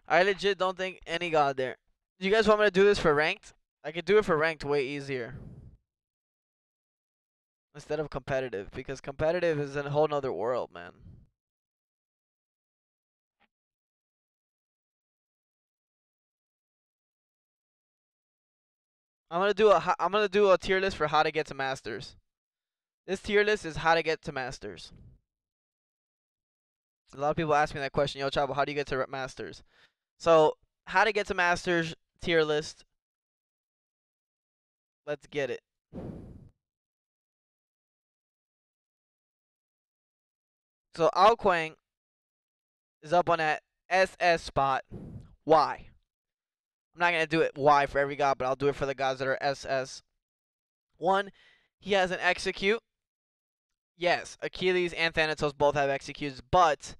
I legit don't think any god there. Do you guys want me to do this for ranked? I could do it for ranked way easier instead of competitive because competitive is a whole nother world, man. I'm gonna do a tier list for how to get to masters. This tier list is how to get to masters. A lot of people ask me that question, yo, Chapo, how do you get to masters? So, how to get to masters tier list. Let's get it. So, Ao Quang is up on that SS spot. Why? I'm not gonna do it Y for every god, but I'll do it for the gods that are SS. One, he has an execute. Yes, Achilles and Thanatos both have executes, but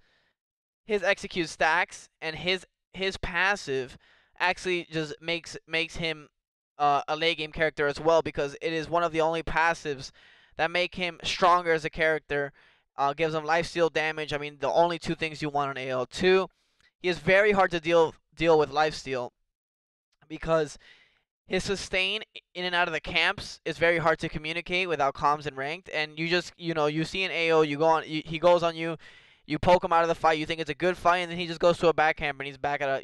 his execute stacks and his passive actually just makes him a late game character as well because it is one of the only passives that make him stronger as a character. Gives him lifesteal damage. I mean, the only two things you want on AO2. He is very hard to deal with lifesteal because his sustain in and out of the camps is very hard to communicate without comms and ranked. And you just, you see an AO, you go on, he goes on you, you poke him out of the fight, you think it's a good fight, and then he just goes to a backhand and he's back at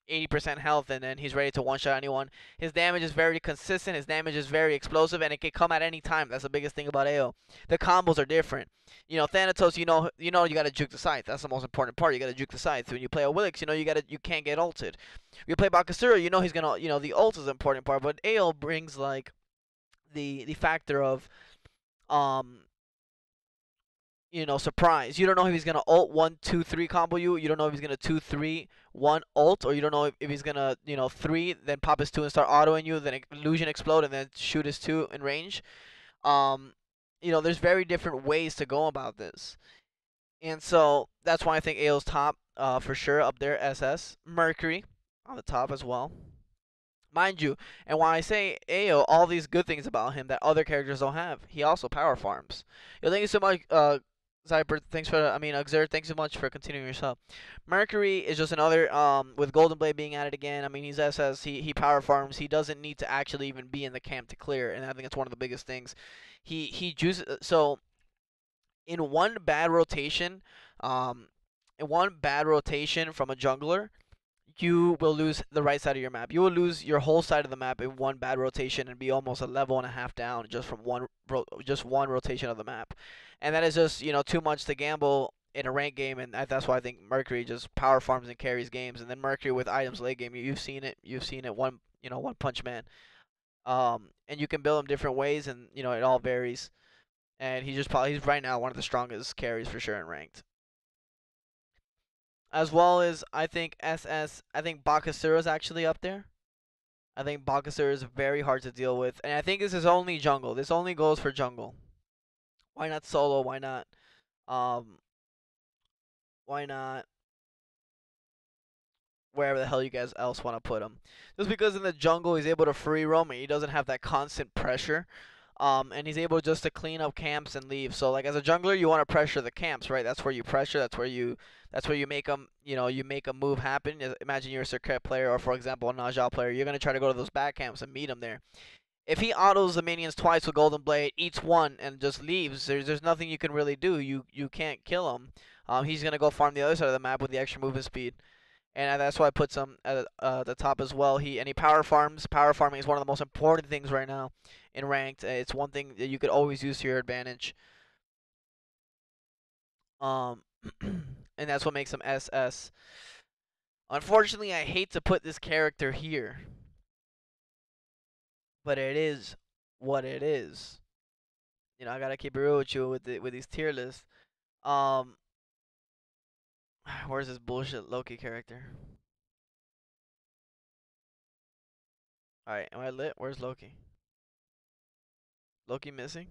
80% health, and then he's ready to one-shot anyone. His damage is very consistent, his damage is very explosive, and it can come at any time. That's the biggest thing about AO. The combos are different. Thanatos, you gotta juke the scythe. That's the most important part. You gotta juke the scythe. When you play a Willix, you can't get ulted. You play Bakkasur, he's gonna, the ult is an important part, but AO brings like the factor of um surprise. You don't know if he's gonna ult 1, 2, 3 combo you. You don't know if he's gonna 2, 3, 1 ult, or you don't know if he's gonna 3 then pop his 2 and start autoing you, then illusion explode and then shoot his 2 in range. Um, there's very different ways to go about this, and so that's why I think AO's top for sure up there. SS Mercury on the top as well. Mind you, and when I say AO, all these good things about him that other characters don't have, he also power farms. Yo, thank you so much, Zyper. Thanks for, Xer, thanks so much for continuing your sub. Mercury is just another, with Golden Blade being added again. I mean, he's SS, he power farms. He doesn't need to actually even be in the camp to clear, and I think it's one of the biggest things. He juices, so in one bad rotation, um, from a jungler, you will lose the right side of your map. You will lose your whole side of the map in one bad rotation and be almost a level and a half down just from one rotation of the map, and that is just too much to gamble in a ranked game. And that's why I think Mercury just power farms and carries games. And then Mercury with items late game, you've seen it. You've seen it. One punch man. And you can build him different ways, and it all varies. And he's right now one of the strongest carries for sure in ranked, as well as I think SS. I think Bakkasur is actually up there. I think Bakkasur is very hard to deal with, and I think this is only jungle. This only goes for jungle. Why not solo? Why not? Um, why not wherever the hell you guys else want to put him? Just because in the jungle he's able to free roam and he doesn't have that constant pressure. And he's able just to clean up camps and leave. So like as a jungler, you want to pressure the camps, right? That's where you pressure. That's where you make them. You make a move happen. Imagine you're a Circuit player, or for example a Najal player. You're gonna try to go to those back camps and meet them there. If he autos the minions twice with Golden Blade, eats one and just leaves, there's nothing you can really do. You can't kill him. He's gonna go farm the other side of the map with the extra movement speed, and that's why I put some at the top as well. He power farms. Power farming is one of the most important things right now in ranked. It's one thing that you could always use to your advantage. Um, and that's what makes him SS. Unfortunately, I hate to put this character here, but it is what it is. I gotta keep it real with you with these tier lists. Um, where's this bullshit Loki character? All right, am I lit? Where's Loki? Loki missing?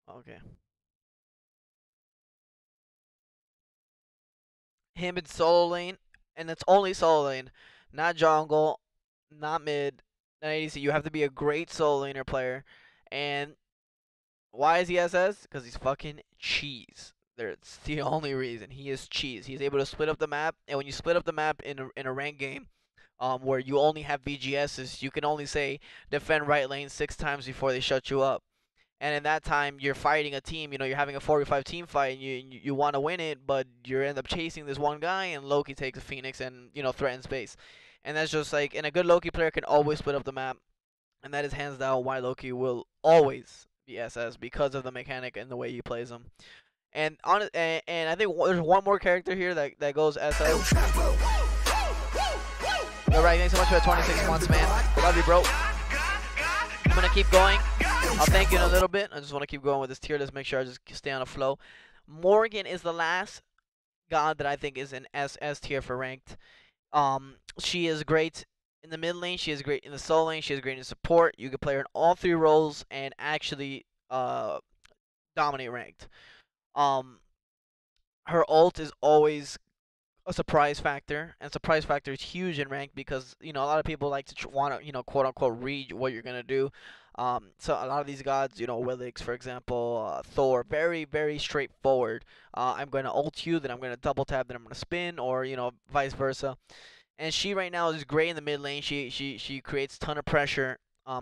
Okay. Him in solo lane, and it's only solo lane, not jungle, not mid, not ADC. You have to be a great solo laner player. And why is he SS? Because he's fucking cheese. That's the only reason. He is cheese. He's able to split up the map, and when you split up the map in a ranked game, where you only have VGSs, you can only say defend right lane 6 times before they shut you up. And in that time, you're fighting a team. You know, you're having a 45 team fight, and you want to win it, but you end up chasing this one guy, and Loki takes a Phoenix and threatens base. And that's just like, and a good Loki player can always split up the map, and that is hands down why Loki will always be SS because of the mechanic and the way he plays them. And I think there's one more character here that goes SS. Alright, thanks so much for the 26 months, man. Love you, bro. I'm gonna keep going. I'll thank you in a little bit. I just want to keep going with this tier list. Make sure I just stay on a flow. Morgan is the last god that I think is an SS tier for ranked. She is great in the mid lane. She is great in the solo lane. She is great in support. You can play her in all 3 roles and actually dominate ranked. Her ult is always a surprise factor, and surprise factor is huge in ranked because a lot of people like to want to quote unquote read what you're gonna do. So a lot of these gods, Willix, for example, Thor, very very straightforward. I'm gonna ult you, then I'm gonna double tap, then I'm gonna spin, or vice versa. And she right now is great in the mid lane. She creates ton of pressure.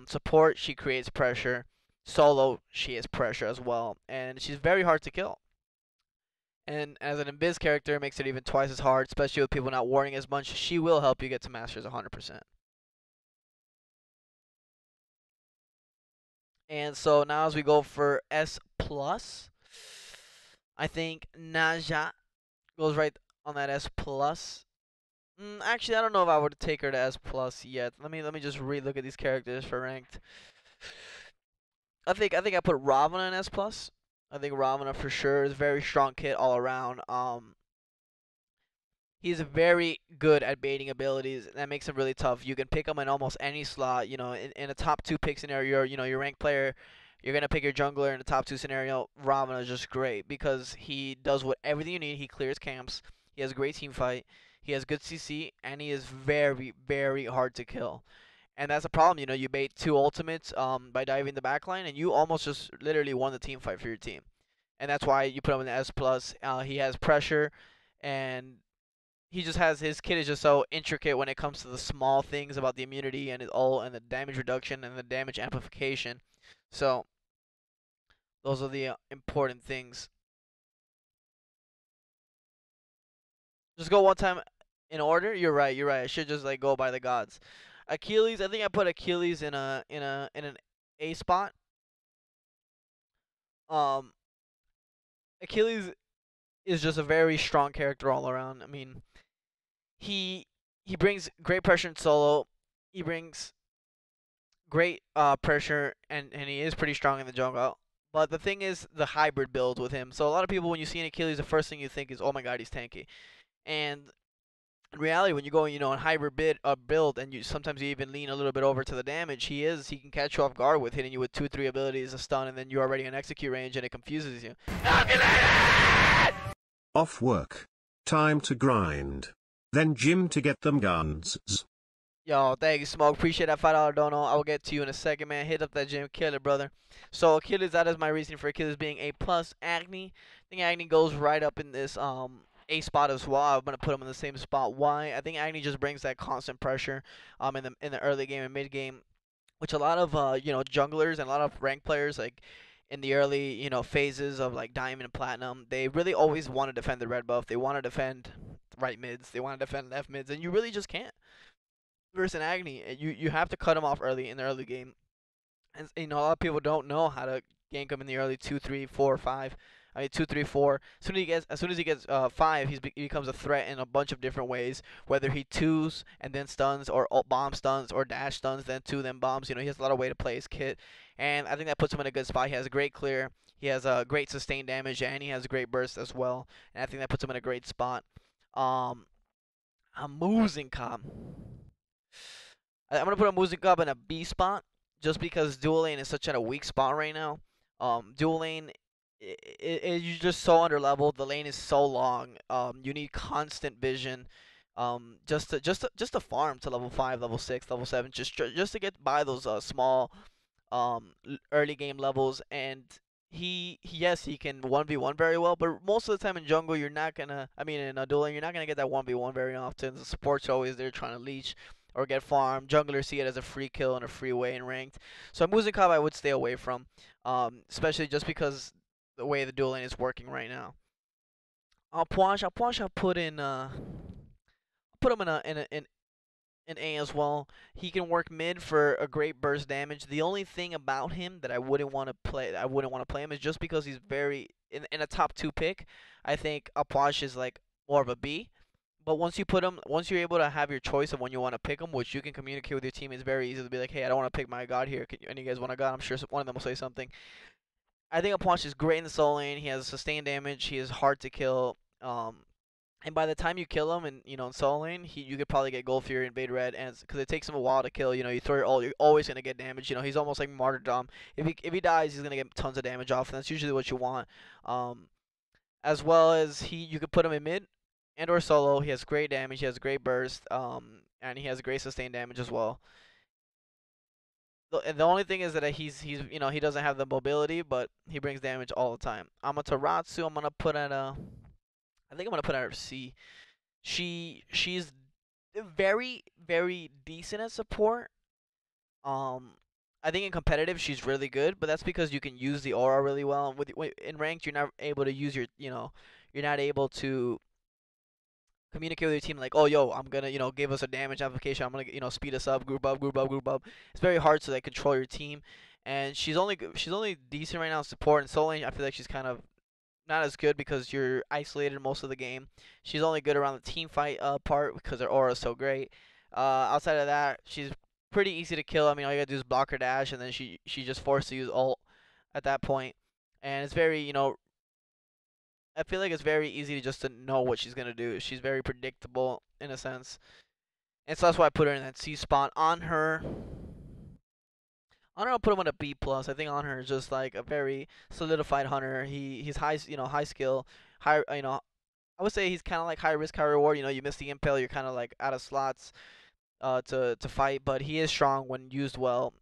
Support, she creates pressure. Solo, she has pressure as well, and she's very hard to kill. And as an Invis character, it makes it even twice as hard, especially with people not warding as much. She will help you get to Masters 100%. And so now as we go for S+, I think Naja goes right on that S+. Actually, I don't know if I would take her to S+ yet. Let me just re-look at these characters for ranked. I think I put Ravana in S+. I think Ravana for sure is a very strong kit all around. He's very good at baiting abilities. That makes him really tough. You can pick him in almost any slot. In a top 2 pick scenario, your ranked player, you're gonna pick your jungler in the top 2 scenario. Ravana is just great because he does everything you need. He clears camps. He has a great team fight. He has good CC, and he is very very hard to kill. And that's a problem. You bait 2 ultimates by diving the backline, and you almost just literally won the team fight for your team. And that's why you put him in the S+. He has pressure, and his kit is just so intricate when it comes to the small things about the immunity and and the damage reduction and the damage amplification. So those are the important things. Just go one time in order. You're right. I should just go by the gods. Achilles, I think I put Achilles in an A spot. Achilles is just a very strong character all around. I mean, he brings great pressure in solo. He brings great pressure, and he is pretty strong in the jungle. But the thing is the hybrid build with him. So a lot of people, when you see an Achilles, the first thing you think is, oh my god, he's tanky. And in reality, when you go, on hybrid build, and sometimes you even lean a little bit over to the damage, he can catch you off guard with hitting you with 2-3 abilities, a stun, and then you're already in execute range, and it confuses you. Off work. Time to grind. Then gym to get them guns. Yo, thank you, Smoke. Appreciate that $5 dono. I will get to you in a second, man. Hit up that gym. Kill it, brother. So Achilles, that is my reasoning for Achilles being A+. Agni, I think Agni goes right up in this A spot as well. I'm gonna put him in the same spot. Why? I think Agni just brings that constant pressure in the early game and mid game, which a lot of junglers and a lot of ranked players, like in the early phases of like diamond and platinum, they really always want to defend the red buff. They want to defend right mids. They want to defend left mids, and you really just can't. Versus an Agni, you have to cut him off early in the early game, and a lot of people don't know how to gank him in the early 2, 3, 4, 5. I mean 2, 3, 4. As soon as he gets 5, he becomes a threat in a bunch of different ways. Whether he 2s and then stuns, or bomb stuns, or dash stuns, then 2, then bombs. He has a lot of way to play his kit, and I think that puts him in a good spot. He has a great clear. He has a great sustained damage, and he has a great burst as well. And I think that puts him in a great spot. I'm losing Cobb. I'm gonna put a Musikab in a B spot just because dual lane is such a weak spot right now. Dual lane, you're just so underleveled. The lane is so long. You need constant vision. Just to farm to level 5, level 6, level 7, just to get by those small early game levels. And Yes, he can 1v1 very well, but most of the time in jungle you're not gonna, I mean in a duel you're not gonna get that 1v1 very often. The support's always there trying to leech or get farm. Junglers see it as a free kill and a free way in ranked. So Musikov I would stay away from, especially just because the way the duel lane is working right now. Alpuash I put him in an A as well. He can work mid for a great burst damage. The only thing about him that I wouldn't want to play him is just because he's very in a top 2 pick. I think Apache is like more of a B. But once you're able to have your choice of when you want to pick him, which you can communicate with your team, it's very easy to be like, hey, I don't want to pick my god here. Any of you guys want a god? I'm sure one of them will say something. I think Apache is great in the solo lane. He has sustained damage. He is hard to kill. And by the time you kill him, and in solo lane, you could probably get Gold Fury, invade red, and because it takes him a while to kill. You throw your ult, you're always gonna get damage. He's almost like martyrdom. If he dies, he's gonna get tons of damage off, and that's usually what you want. Um, as well as you could put him in mid and or solo. He has great damage. He has great burst. And he has great sustained damage as well. The only thing is that he's he doesn't have the mobility, but he brings damage all the time. Amaterasu, I'm gonna put at a. I think I'm gonna put at a C. She's very very decent at support. Um, I think in competitive she's really good, but that's because you can use the aura really well. In ranked, you're not able to use you're not able to communicate with your team like, oh yo, I'm gonna give us a damage application. I'm gonna speed us up, group up, group up, group up. It's very hard to like control your team, and she's only decent right now in support and solo lane. I feel like she's kind of not as good because you're isolated most of the game. She's only good around the team fight part because her aura is so great. Outside of that, she's pretty easy to kill. I mean, all you gotta do is block her dash, and then she just forced to use ult at that point. And it's very I feel like it's very easy to just to know what she's gonna do. She's very predictable in a sense, and so that's why I put her in that C spot. On her, I'll put him on a B plus. I think on her is just like a very solidified hunter. He's high skill, high I would say he's kind of like high risk, high reward. You miss the impale, you're kind of like out of slots to fight, but he is strong when used well.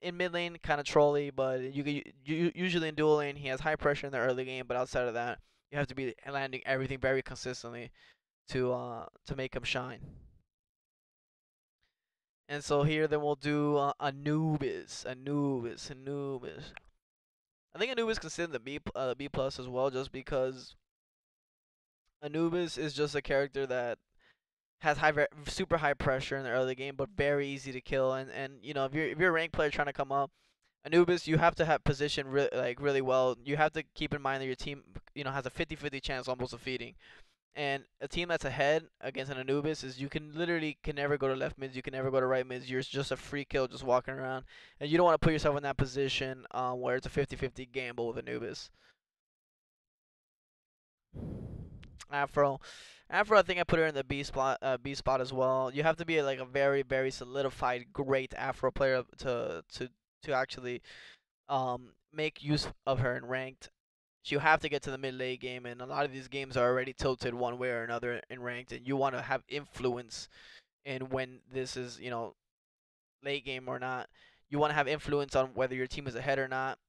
In mid lane, kind of trolly, but usually in dual lane he has high pressure in the early game. But outside of that, you have to be landing everything very consistently to make him shine. And so here then we'll do Anubis. I think Anubis considered the B plus as well, just because Anubis is just a character that has super high pressure in the early game, but very easy to kill. And if you're a ranked player trying to come up, Anubis, you have to have position really well. You have to keep in mind that your team has a 50-50 chance almost of feeding. And a team that's ahead against an Anubis is you can never go to left mids, you can never go to right mids. You're just a free kill just walking around, and you don't want to put yourself in that position where it's a 50-50 gamble with Anubis. Afro. Afro, I think I put her in the B spot as well. You have to be like a very, very solidified, great Afro player to actually make use of her in ranked. You have to get to the mid late game, and a lot of these games are already tilted one way or another in ranked, and you want to have influence in when this is late game or not. You want to have influence on whether your team is ahead or not.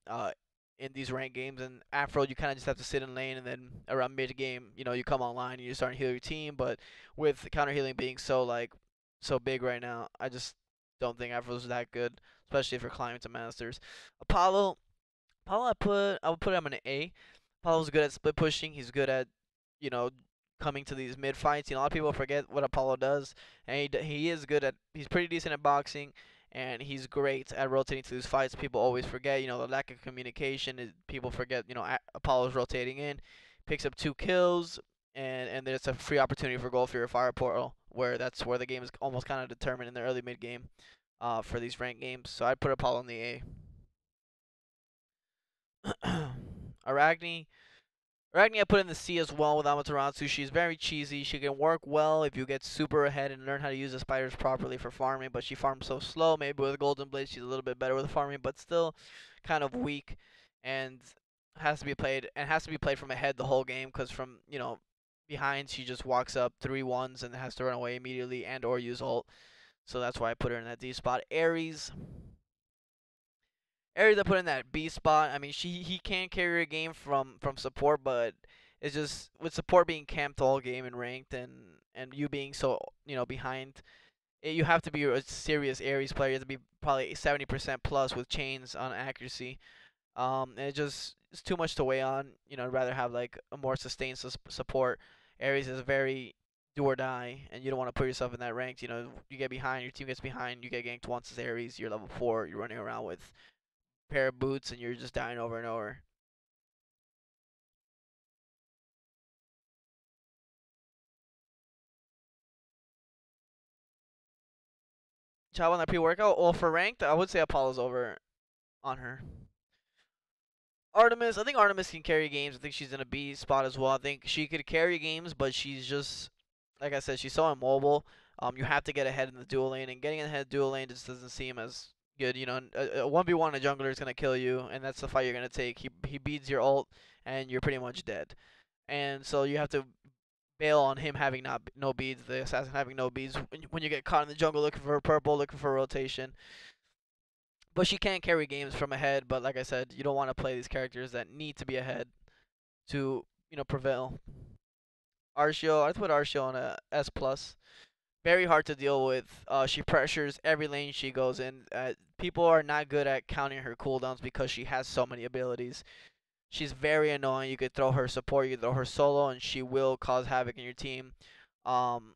In these ranked games, and Afro, you kind of just have to sit in lane, and then around mid game, you come online and you start to heal your team. But with counter healing being so big right now, I just don't think Afro's that good, especially if you're climbing to masters. Apollo, I would put him in an A. Apollo's good at split pushing. He's good at you know coming to these mid fights. A lot of people forget what Apollo does, and he is good at. He's pretty decent at boxing, and he's great at rotating to these fights. People always forget, the lack of communication. People forget, Apollo's rotating in, picks up 2 kills, and there's a free opportunity for goal for your fire portal, where that's where the game is almost kind of determined in the early mid game, for these ranked games. So I'd put Apollo in the A. Arachne. Arachne I put in the C as well with Amaterasu. She's very cheesy. She can work well if you get super ahead and learn how to use the spiders properly for farming, but she farms so slow. Maybe with Golden Blade she's a little bit better with farming, but still kind of weak, and has to be played from ahead the whole game, because from behind she just walks up 3-1s and has to run away immediately and or use ult. So that's why I put her in that D spot. Aries. Aries I put in that B spot. I mean, he can carry a game from support, but it's just with support being camped all game and ranked, and you being so behind. You have to be a serious Aries player. You have to be probably 70% plus with chains on accuracy. And it just it's too much to weigh on. I'd rather have like a more sustained support. Aries is very do or die, and you don't want to put yourself in that rank. You get behind, your team gets behind, you get ganked once as Aries. You're level 4. You're running around with a pair of boots, and you're just dying over and over. Chapo on that pre-workout. Well, for ranked, I would say Apollo's over on her. Artemis, I think Artemis can carry games. I think she's in a B spot as well. I think she could carry games, but she's just like I said, she's so immobile. You have to get ahead in the dual lane, and getting ahead dual lane just doesn't seem as good. A 1v1 a jungler is gonna kill you, and that's the fight you're gonna take. He beats your ult, and you're pretty much dead. And so you have to bail on him having not no beads, the assassin having no beads when you get caught in the jungle looking for a purple, looking for a rotation. But she can carry games from ahead. But like I said, you don't want to play these characters that need to be ahead to prevail. Arshio, I'd put Arshio on a S plus. Very hard to deal with. She pressures every lane she goes in. People are not good at counting her cooldowns because she has so many abilities. She's very annoying. You could throw her support, you could throw her solo, and she will cause havoc in your team. Um,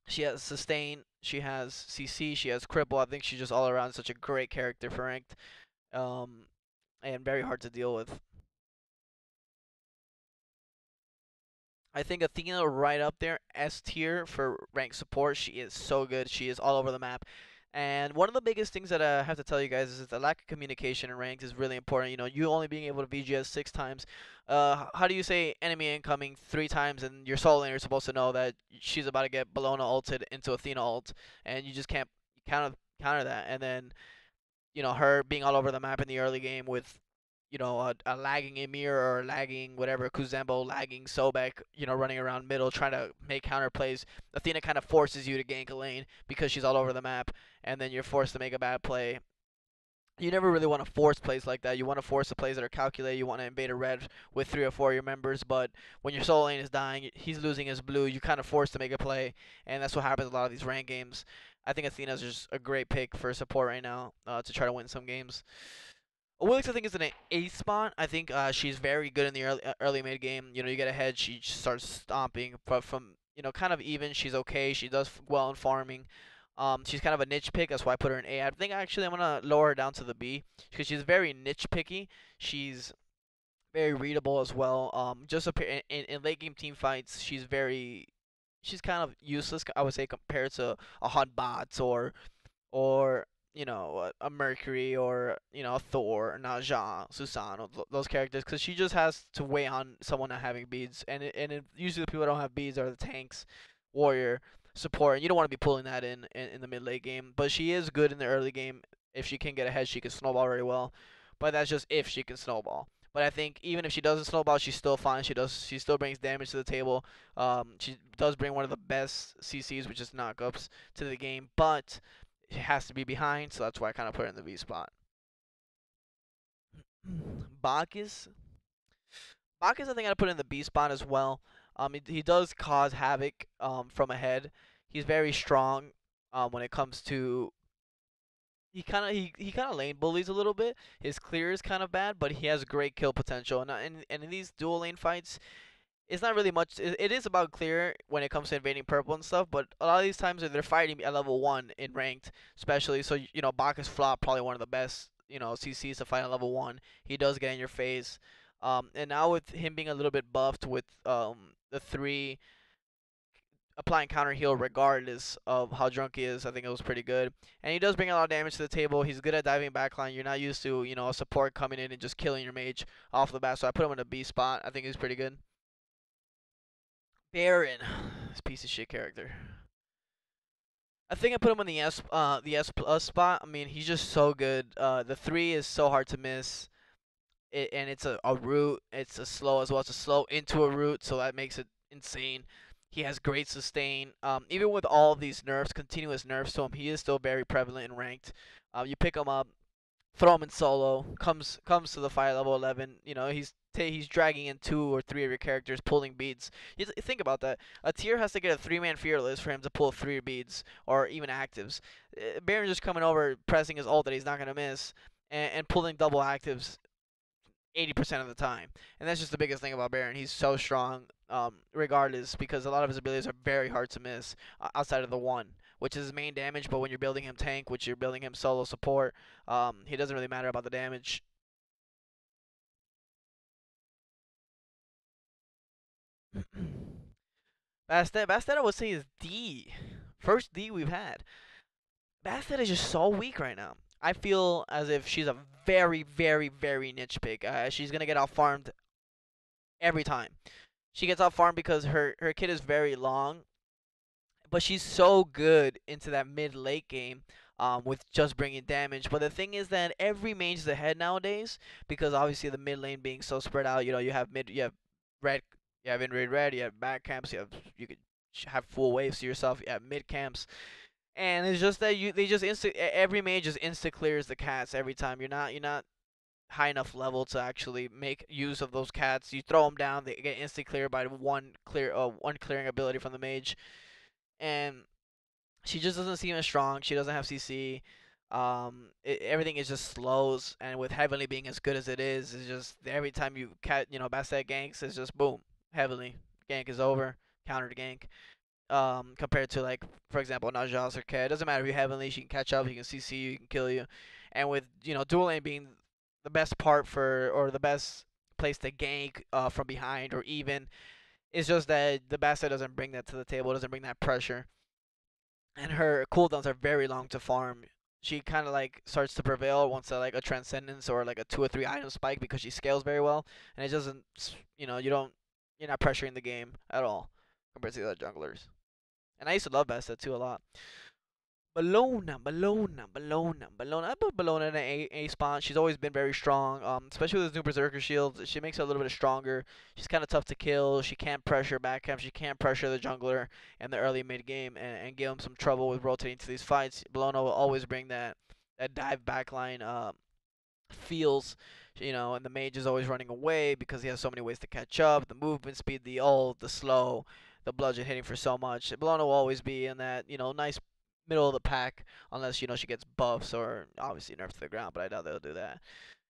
she has sustain, she has CC, she has cripple. I think she's just all around such a great character for ranked, um, and very hard to deal with. I think Athena right up there, S tier for rank support. She is so good. She is all over the map. And one of the biggest things that I have to tell you guys is that the lack of communication in ranks is really important. You only being able to VGS 6 times. How do you say enemy incoming 3 times and your solo laner is supposed to know that she's about to get Bellona ulted into Athena ult, and you just can't counter that. And then her being all over the map in the early game with a lagging Emir or lagging whatever Kuzembo, lagging Sobek, running around middle trying to make counter plays. Athena kind of forces you to gank a lane because she's all over the map, and then you're forced to make a bad play. You never really want to force plays like that. You want to force the plays that are calculated. You want to invade a red with 3 or 4 of your members, but when your solo lane is dying, he's losing his blue, you kind of forced to make a play, and that's what happens in a lot of these ranked games. I think Athena's just a great pick for support right now to try to win some games. Willis, I think, is in an A spot. I think she's very good in the early mid game. You get ahead, she starts stomping. But from kind of even, she's okay. She does well in farming. She's kind of a niche pick. That's why I put her in A. I think actually I'm gonna lower her down to the B because she's very niche picky. She's very readable as well. Just in late game team fights, she's kind of useless. I would say compared to a Hunt Bots or a Mercury or a Thor, Naja, Susanoo, those characters, because she just has to weigh on someone not having beads, and usually the people that don't have beads are the tanks, warrior, support, and you don't want to be pulling that in the mid late game. But she is good in the early game. If she can get ahead, she can snowball very well, but that's just if she can snowball. But I think even if she doesn't snowball, she's still fine. She still brings damage to the table. She does bring one of the best CCs, which is knockups, to the game, but it has to be behind, so that's why I kind of put it in the V spot. Bacchus, Bacchus, I think I put in the B spot as well. He does cause havoc from ahead. He's very strong when it comes to he kind of lane bullies a little bit. His clear is kind of bad, but he has great kill potential. And in these dual lane fights, it's not really much. It is about clear when it comes to invading purple and stuff, but a lot of these times they're fighting at level 1 in ranked, especially. So Bacchus flop probably one of the best CCs to fight at level 1. He does get in your face, and now with him being a little bit buffed with the 3 applying counter heal regardless of how drunk he is, I think it was pretty good. And he does bring a lot of damage to the table. He's good at diving backline. You're not used to a support coming in and just killing your mage off the bat. So I put him in a B spot. I think he's pretty good. Baron, this piece of shit character. I think I put him in the S plus spot. I mean, he's just so good. The 3 is so hard to miss, and it's a root. It's a slow as well. It's a slow into a root, so that makes it insane. He has great sustain. Even with all of these nerfs, continuous nerfs to him, he is still very prevalent and ranked. You pick him up, throw him in solo. Comes to the fight level 11. You know, he's dragging in 2 or 3 of your characters, pulling beads. Think about that. A tier has to get a 3-man fearless for him to pull 3 beads or even actives. Baron just coming over, pressing his ult that he's not gonna miss, and pulling double actives 80% of the time. And that's just the biggest thing about Baron. He's so strong, regardless, because a lot of his abilities are very hard to miss outside of the one, which is his main damage. But when you're building him tank, which you're building him solo support, he doesn't really matter about the damage. Bastet, I would say is D. First D we've had. Bastet is just so weak right now. I feel as if she's a very, very, very niche pick. She's gonna get out farmed every time. She gets out farmed because her kit is very long, but she's so good into that mid late game, with just bringing damage. But the thing is that every mage is ahead nowadays because obviously the mid lane being so spread out. You know, you have red, you have in red, you have back camps, you could have full waves to yourself. You have mid camps, and it's just that every mage just insta clears the cats every time. You're not high enough level to actually make use of those cats. You throw them down, they get insta cleared by one clearing ability from the mage, and she just doesn't seem as strong. She doesn't have CC. Everything is just slows, and with Heavenly being as good as it is, it's just every time Bastet ganks, it's just boom, Heavenly gank is over, counter to gank. Compared to like, for example, Najas or K, it doesn't matter if you're Heavenly, she can catch up, she can CC you, can kill you, and with dual lane being the best part for or the best place to gank from behind or even, it's just that the Bastet doesn't bring that to the table, doesn't bring that pressure, and her cooldowns are very long to farm. She kind of like starts to prevail once like a transcendence or like a 2 or 3 item spike because she scales very well, and it doesn't, you're not pressuring the game at all compared to the other junglers. And I used to love Besta too a lot. Bellona. I put Bellona in an A spot. She's always been very strong, especially with his new Berserker shield. She makes her a little bit stronger. She's kind of tough to kill. She can't pressure backcamp. She can't pressure the jungler in the early mid game and give him some trouble with rotating to these fights. Bellona will always bring that dive backline feels, and the mage is always running away because he has so many ways to catch up. The movement speed, the ult, the slow, the bludgeon hitting for so much. Bologna will always be in that, nice middle of the pack unless, she gets buffs or obviously nerfed to the ground, but I doubt they'll do that.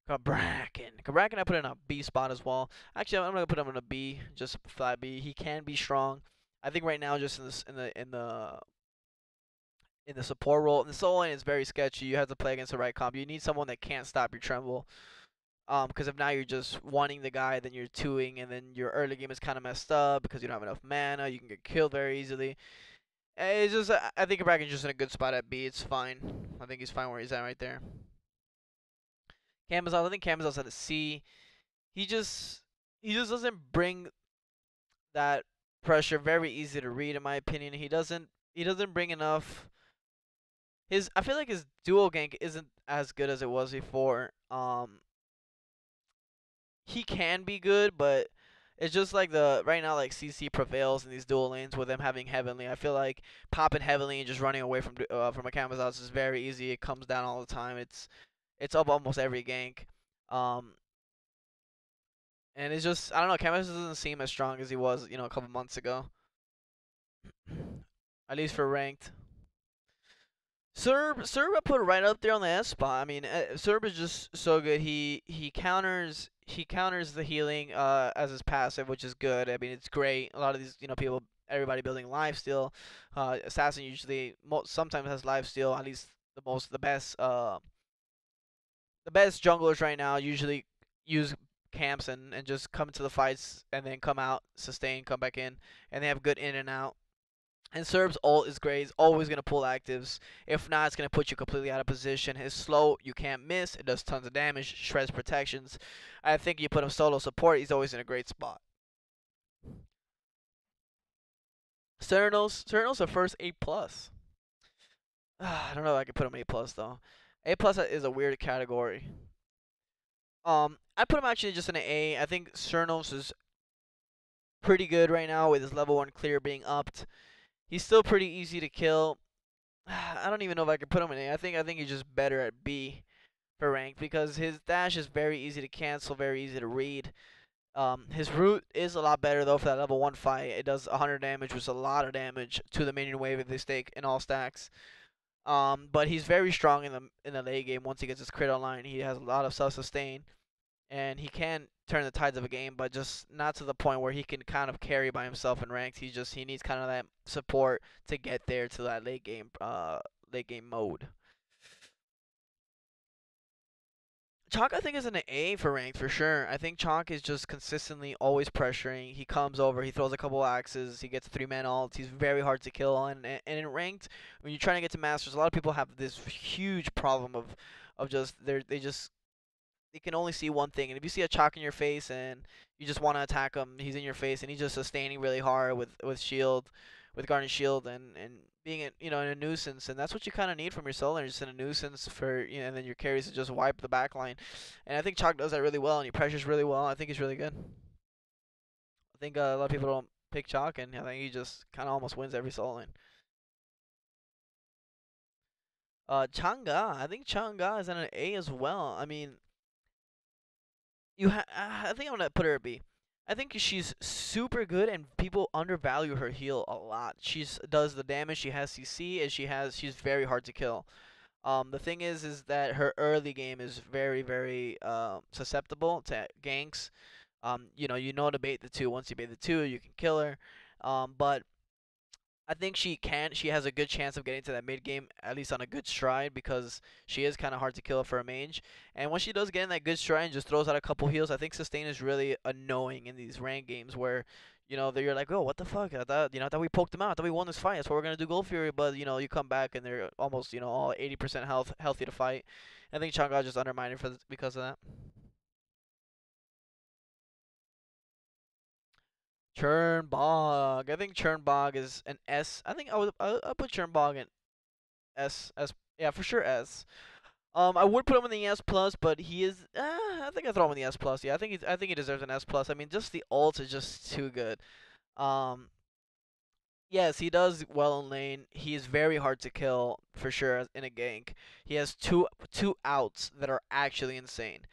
Cabrakan I put in a B spot as well. Actually, I'm gonna put him in a B, just flat B. He can be strong. I think right now, just in the support role, in the solo lane is very sketchy. You have to play against the right comp. You need someone that can't stop your tremble. Because if now you're just wanting the guy, then you're twoing, and then your early game is kind of messed up because you don't have enough mana. You can get killed very easily. It's just, I think Braken's just in a good spot at B. It's fine. I think he's fine where he's at right there. Camazos, I think Camazos at a C. He just doesn't bring that pressure. Very easy to read, in my opinion. He doesn't bring enough. I feel like his dual gank isn't as good as it was before. He can be good, but it's just like the right now, like CC prevails in these dual lanes with him having Heavenly. I feel like popping Heavenly and just running away from a Camazos is very easy. It comes down all the time. It's up almost every gank. Um, and it's just, I don't know. Camazos doesn't seem as strong as he was, a couple months ago. At least for ranked. Serb, I put right up there on the S spot. I mean, Serb is just so good. He counters the healing as his passive, which is good. I mean, it's great. A lot of these people, everybody building lifesteal. Assassin usually sometimes has lifesteal. At least the best junglers right now usually use camps and just come to the fights and then come out, sustain, come back in, and they have good in and out. And Serb's ult is great. He's always going to pull actives. If not, it's going to put you completely out of position. His slow, you can't miss. It does tons of damage, shreds protections. I think you put him solo support, he's always in a great spot. Cernos a first A+. I don't know if I can put him A+, though. A+ is a weird category. I put him actually just in an A. I think Cernos is pretty good right now with his level 1 clear being upped. He's still pretty easy to kill. I don't even know if I can put him in A. I think he's just better at B. for ranked because his dash is very easy to cancel, very easy to read. His root is a lot better though for that level 1 fight. It does 100 damage, which is a lot of damage to the minion wave if they stake in all stacks. But he's very strong in the late game. Once he gets his crit online, he has a lot of self sustain, and he can turn the tides of a game, but just not to the point where he can kind of carry by himself in ranked. He needs kind of that support to get there to that late game mode. Chalk, I think, is an A for ranked for sure. I think Chalk is just consistently always pressuring. He comes over, he throws a couple axes, he gets a 3-man ult. He's very hard to kill, and in ranked, when you're trying to get to masters, a lot of people have this huge problem of just they can only see one thing. And if you see a Chalk in your face and you just want to attack him, he's in your face and he's just sustaining really hard with shield, with Garnet Shield, and being in a nuisance. And that's what you kind of need from your solo, just in a nuisance for and then your carries to just wipe the backline. And I think Chalk does that really well, and he pressures really well. I think he's really good. I think a lot of people don't pick Chalk, and I think he just kind of almost wins every solo lane. Chunga, I think Chunga is an A as well. I mean, I think I'm gonna put her a B. I think she's super good, and people undervalue her heal a lot. She's does the damage. She has CC, and she's very hard to kill. The thing is that her early game is very very susceptible to ganks. You know to bait the two. Once you bait the two, you can kill her. But I think she has a good chance of getting to that mid game, at least on a good stride, because she is kind of hard to kill for a mage. And when she does get in that good stride and just throws out a couple heals, I think sustain is really annoying in these ranked games where, you're like, oh, what the fuck? I thought we poked them out. I thought we won this fight. That's what we're gonna do, Gold Fury. But you come back and they're almost, all 80% healthy to fight. I think Chang'e just undermined because of that. Chernbog. I think Chernbog is an S. I think I'll put Chernbog in S. Yeah, for sure S. I would put him in the S plus, but he is. I think I throw him in the S plus. Yeah, I think he deserves an S plus. I mean, just the ult is just too good. Um, yes, he does well in lane. He is very hard to kill for sure in a gank. He has two outs that are actually insane.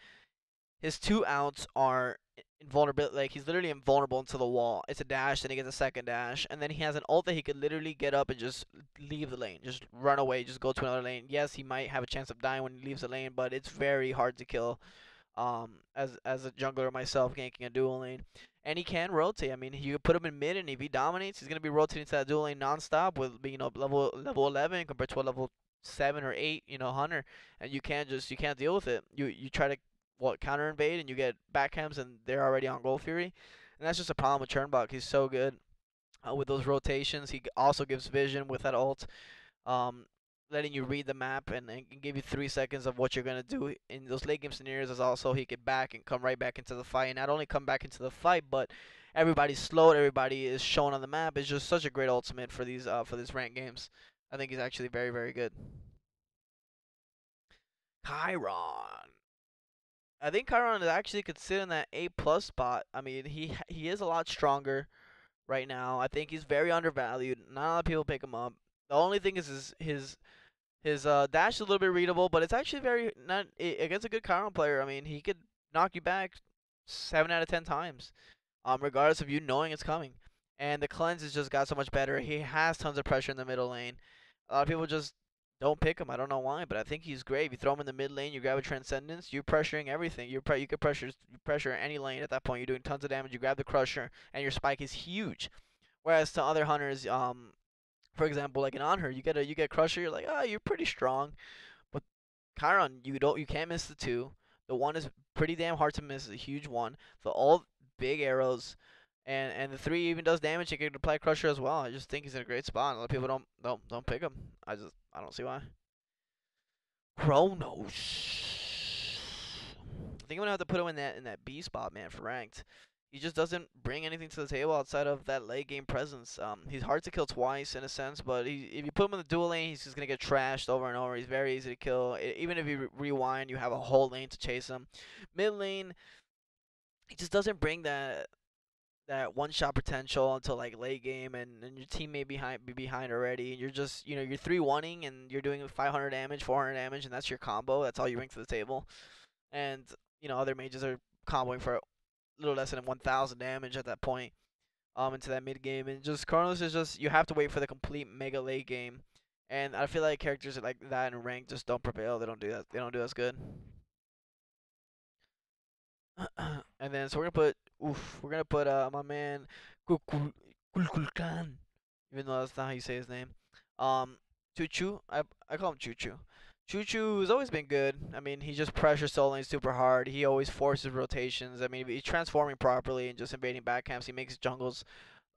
His two outs are invulnerable. Like he's literally invulnerable into the wall. It's a dash, then he gets a second dash, and then he has an ult that he could literally get up and just leave the lane, just run away, just go to another lane. Yes, he might have a chance of dying when he leaves the lane, but it's very hard to kill. As a jungler myself, ganking a dual lane, and he can rotate. I mean, you put him in mid, and if he dominates, he's gonna be rotating to that dual lane nonstop with level 11 compared to a level 7 or 8, hunter, and you can't deal with it. You try to counter invade and you get backhands and they're already on Gold Fury, and that's just a problem with Chernbog. He's so good with those rotations. He also gives vision with that ult, um, letting you read the map and can give you 3 seconds of what you're gonna do in those late game scenarios. As also he could back and come right back into the fight, and not only come back into the fight, but everybody's slowed. Everybody is shown on the map. It's just such a great ultimate for these ranked games. I think he's actually very very good. Chiron. I think Chiron is actually could sit in that A plus spot. I mean, he is a lot stronger right now. I think he's very undervalued. Not a lot of people pick him up. The only thing is his dash is a little bit readable, but it's actually very not against a good Chiron player. I mean, he could knock you back 7 out of 10 times, regardless of you knowing it's coming. And the cleanse has just got so much better. He has tons of pressure in the middle lane. A lot of people just don't pick him. I don't know why, but I think he's great. If you throw him in the mid lane, you grab a Transcendence, you're pressuring everything. You could pressure any lane at that point. You're doing tons of damage. You grab the Crusher, and your spike is huge. Whereas to other hunters, for example, like an Anhur, you get Crusher, you're like, oh, you're pretty strong. But Chiron, you can't miss the two. The one is pretty damn hard to miss. It's a huge one. The all big arrows, and the three even does damage. You can apply Crusher as well. I just think he's in a great spot. A lot of people don't pick him. I don't see why. Chronos. I think I'm gonna have to put him in that B spot, man, for ranked. He just doesn't bring anything to the table outside of that late game presence. He's hard to kill twice in a sense, but if you put him in the dual lane, he's just gonna get trashed over and over. He's very easy to kill. Even if you rewind, you have a whole lane to chase him. Mid lane, he just doesn't bring that one shot potential until like late game, and your team may be behind already, and you're just you're 3-1ing and you're doing 500 damage, 400 damage, and that's your combo. That's all you bring to the table. And other mages are comboing for a little less than 1,000 damage at that point. Into that mid game, and just Chronos is just you have to wait for the complete mega late game. And I feel like characters like that in rank just don't prevail. They don't do that. They don't do as good. And then so we're gonna put my man Kulkulkan, even though that's not how you say his name. Chuchu, I call him Chuchu. Chuchu has always been good. I mean, he just pressures soul lanes super hard. He always forces rotations. I mean, if he's transforming properly and just invading back camps, he makes jungles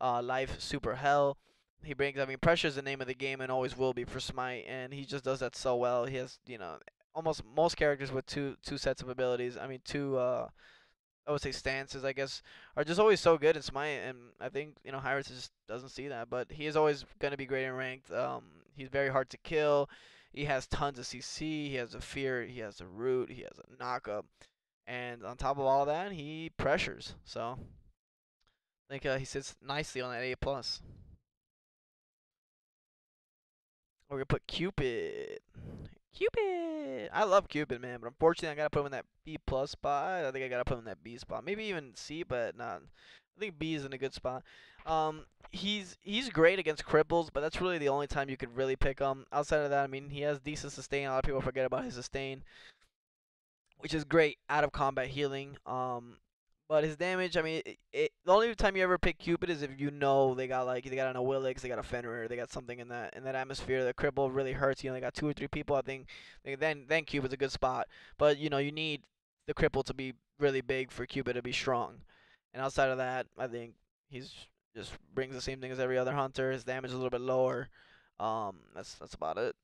life super hell. He brings, I mean, pressure is the name of the game and always will be for Smite, and he just does that so well. He has, almost most characters with two sets of abilities. I mean, two I would say stances, I guess, are just always so good in Smite, and I think Hyris just doesn't see that, but he is always gonna be great in ranked. He's very hard to kill. He has tons of CC. He has a fear. He has a root. He has a knockup, and on top of all that, he pressures. So I think he sits nicely on that A+. We're gonna put Cupid. Cupid. I love Cupid, man, but unfortunately I gotta put him in that B+ spot. I think I gotta put him in that B spot. Maybe even C, but not. I think B is in a good spot. He's great against cripples, but that's really the only time you could really pick him. Outside of that, I mean, he has decent sustain. A lot of people forget about his sustain, which is great out of combat healing. But his damage, I mean, the only time you ever pick Cupid is if they got an Willix, they got a Fenrir, they got something in that atmosphere. The cripple really hurts. They got 2 or 3 people. I think then Cupid's a good spot. But you need the cripple to be really big for Cupid to be strong. And outside of that, I think he's just brings the same thing as every other hunter. His damage is a little bit lower. That's about it.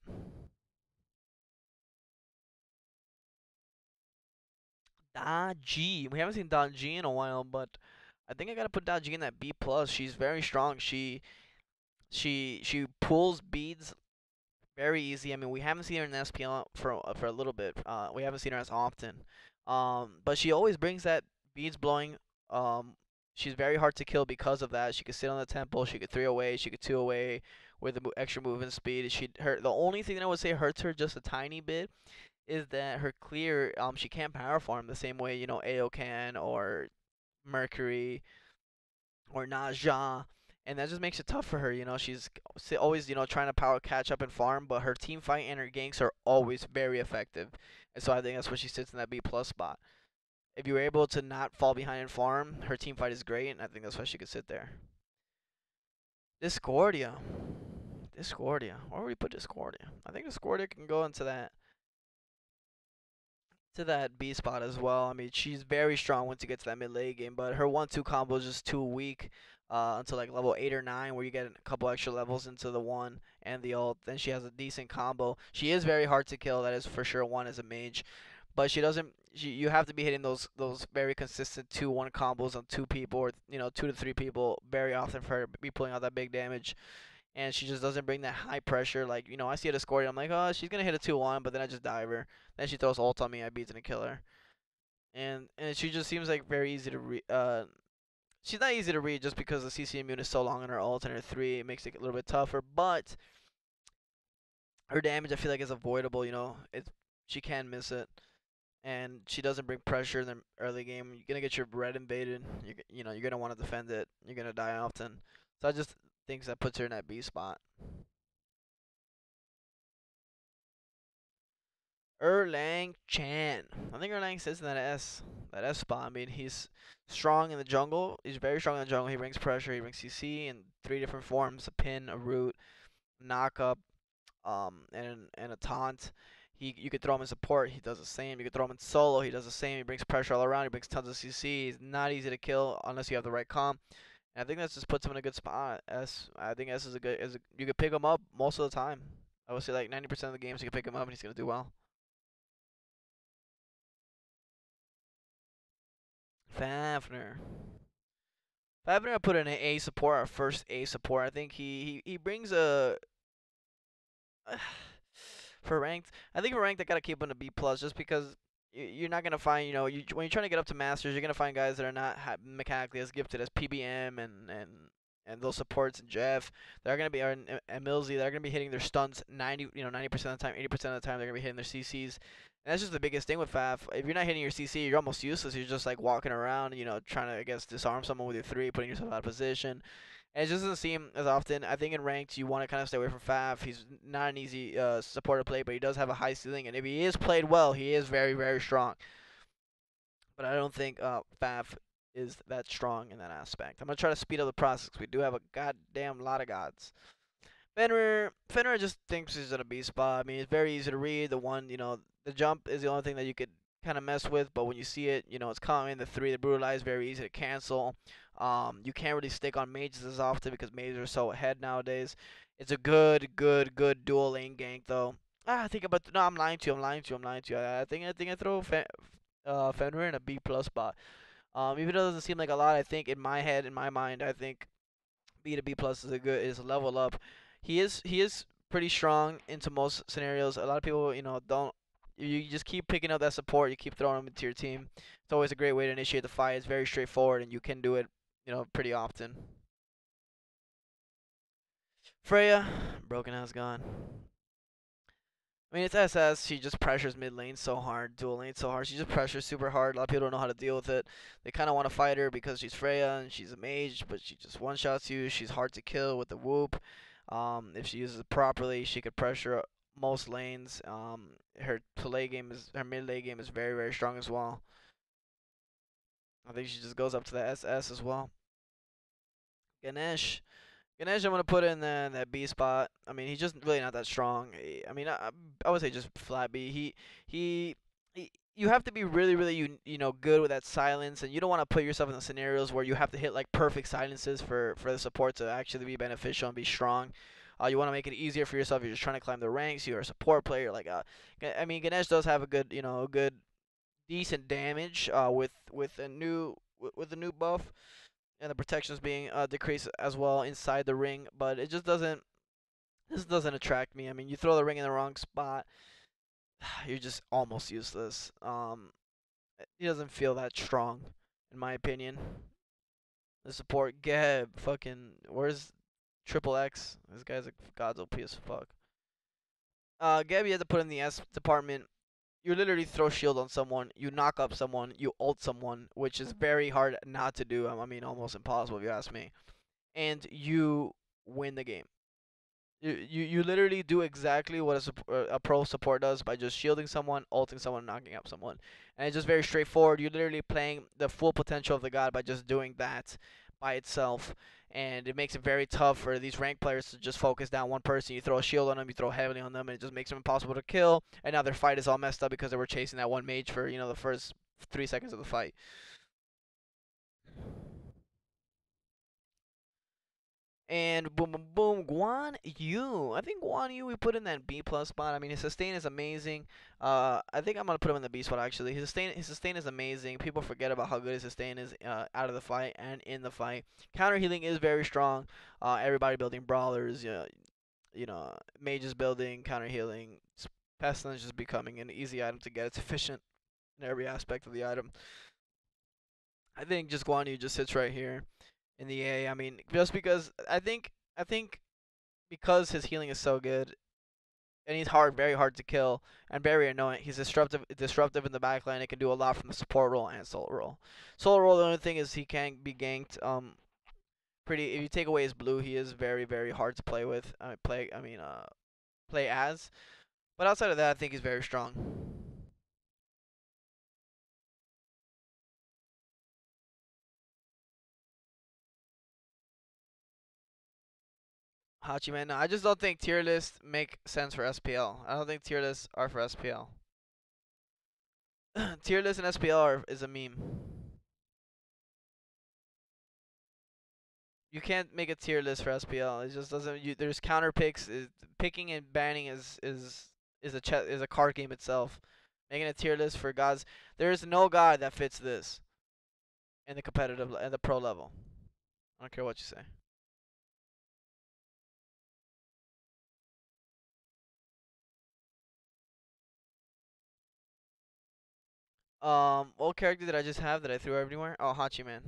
Da G. We haven't seen Da G in a while, but I think I gotta put Da G in that B+. She's very strong. She pulls beads very easy. I mean, we haven't seen her in SPL for a little bit. We haven't seen her as often. But she always brings that beads blowing. She's very hard to kill because of that. She could sit on the temple. She could 3 away. She could 2 away with the extra movement speed. The only thing that I would say hurts her just a tiny bit is that her clear, she can't power farm the same way AO can, or Mercury, or Naja, and that just makes it tough for her. She's always trying to power catch up and farm, but her team fight and her ganks are always very effective, and so I think that's why she sits in that B+ spot. If you were able to not fall behind and farm, her team fight is great, and I think that's why she could sit there. Discordia. Discordia. Where would we put Discordia? I think Discordia can go into that B spot as well. I mean, she's very strong once you get to that mid late game, but her 1-2 combo is just too weak until like level 8 or 9, where you get a couple extra levels into the one and the ult. Then she has a decent combo. She is very hard to kill. That is for sure one as a mage, but she doesn't. You have to be hitting those very consistent 2-1 combos on 2 people, or 2 to 3 people very often for her to be pulling out that big damage. And she just doesn't bring that high pressure. Like, I see her to score, I'm like, oh, she's gonna hit a 2-1, but then I just dive her. Then she throws ult on me, I beat and kill her. And she just seems like very easy to read. She's not easy to read just because the CC immune is so long on her ult and her 3. It makes it a little bit tougher, but her damage I feel like is avoidable. She can miss it, and she doesn't bring pressure in the early game. You're gonna get your red invaded. You're gonna want to defend it. You're gonna die often. So I just think that puts her in that B spot. Erlang Chan. I think Erlang sits in that S spot. I mean, he's strong in the jungle. He's very strong in the jungle. He brings pressure. He brings CC in 3 different forms: a pin, a root, knock up, and a taunt. You could throw him in support. He does the same. You could throw him in solo. He does the same. He brings pressure all around. He brings tons of CC. He's not easy to kill unless you have the right comp. And I think that just puts him in a good spot. I think S is a good. You could pick him up most of the time. I would say like 90% of the games you can pick him up and he's gonna do well. Fafner. Fafner I put in an A support, our first A support. I think he brings a for ranked. I think for ranked I gotta keep him a B+ just because you're not gonna find, when you're trying to get up to masters, you're gonna find guys that are not mechanically as gifted as PBM and those supports and Jeff. They're gonna be and Millsy. They're gonna be hitting their stunts 90% of the time, 80% of the time. They're gonna be hitting their CCs. And that's just the biggest thing with FAF. If you're not hitting your CC, you're almost useless. You're just like walking around, trying to, I guess, disarm someone with your three, putting yourself out of position. And it just doesn't see him as often. I think in ranked, you want to kind of stay away from Faf. He's not an easy support to play, but he does have a high ceiling. And if he is played well, he is very, very strong. But I don't think Faf is that strong in that aspect. I'm going to try to speed up the process. We do have a goddamn lot of gods. Fenrir just thinks he's in a B spot. I mean, it's very easy to read. The jump is the only thing that you could kind of mess with, but when you see it, it's coming. The three, the brutalize, very easy to cancel. You can't really stick on mages as often because mages are so ahead nowadays. It's a good dual lane gank though. I think about no, I'm lying to you. I think I throw Fenrir in a B plus spot. Even though it doesn't seem like a lot, I think in my head, in my mind, I think B to B plus is a level up. He is pretty strong into most scenarios. A lot of people, don't. You just keep picking up that support. You keep throwing him into your team. It's always a great way to initiate the fight. It's very straightforward, and you can do it, pretty often. Freyja, broken house gone. I mean, it's SS. She just pressures mid lane so hard, dual lane so hard. She just pressures super hard. A lot of people don't know how to deal with it. They kind of want to fight her because she's Freyja and she's a mage, but she just one shots you. She's hard to kill with the whoop. If she uses it properly, she could pressure most lanes. Her mid lane game is very very strong as well. I think she just goes up to the SS as well. Ganesh. Ganesh, I'm gonna put in that B spot. I mean, he's just really not that strong. I mean, I would say just flat B. He you have to be really, really, good with that silence, and you don't want to put yourself in the scenarios where you have to hit like perfect silences for the support to actually be beneficial and be strong. You want to make it easier for yourself. You're just trying to climb the ranks. You're a support player. I mean, Ganesh does have a good, decent damage with a new buff and the protections being decreased as well inside the ring, but it just doesn't. This doesn't attract me. I mean, you throw the ring in the wrong spot, you're just almost useless. He doesn't feel that strong, in my opinion. The support, Geb, fucking, where's Triple X? This guy's a God's OP as fuck. Geb, you have to put in the S department. You literally throw shield on someone, you knock up someone, you ult someone, which is very hard not to do. I mean, almost impossible if you ask me. And you win the game. You literally do exactly what a pro support does by just shielding someone, ulting someone, knocking up someone. And it's just very straightforward. You're literally playing the full potential of the god by just doing that by itself. And it makes it very tough for these ranked players to just focus down one person. You throw a shield on them, you throw heavily on them, and it just makes them impossible to kill. And now their fight is all messed up because they were chasing that one mage for, the first 3 seconds of the fight. And boom, boom, boom, Guan Yu. I think Guan Yu we put in that B plus spot. I mean, his sustain is amazing. I think I'm gonna put him in the B spot actually. His sustain is amazing. People forget about how good his sustain is out of the fight and in the fight. Counter healing is very strong. Everybody building brawlers, mages building counter healing. Pestilence is becoming an easy item to get. It's efficient in every aspect of the item. I think just Guan Yu just sits right here in the A. I mean, just because I think because his healing is so good and he's very hard to kill and very annoying. He's disruptive in the backline. It can do a lot from the support role and solo role. Solo role, the only thing is he can be ganked. Pretty. If you take away his blue, he is very very hard to play with. Play as. But outside of that, I think he's very strong. Hachiman. No, I just don't think tier lists make sense for SPL. I don't think tier lists are for SPL. Tier list and SPL is a meme. You can't make a tier list for SPL. It just doesn't. There's counter picks. Picking and banning is a card game itself. Making a tier list for gods. There is no god that fits this in the competitive and the pro level. I don't care what you say. What character did I just have that I threw everywhere? Oh, Hachi Man.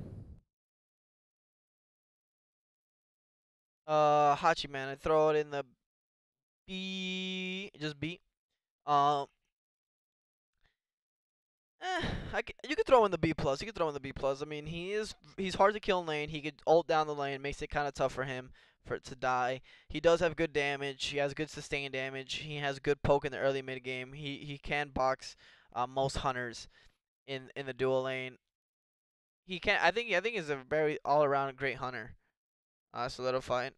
Hachi Man. I throw it in the B, just B. Um, you could throw in the B plus. You could throw in the B plus. I mean, he's hard to kill in lane. He could ult down the lane, makes it kind of tough for him for it to die. He does have good damage. He has good sustained damage. He has good poke in the early mid game. He can box most hunters in the dual lane. He can. I think he's a very all around great hunter. Solidified.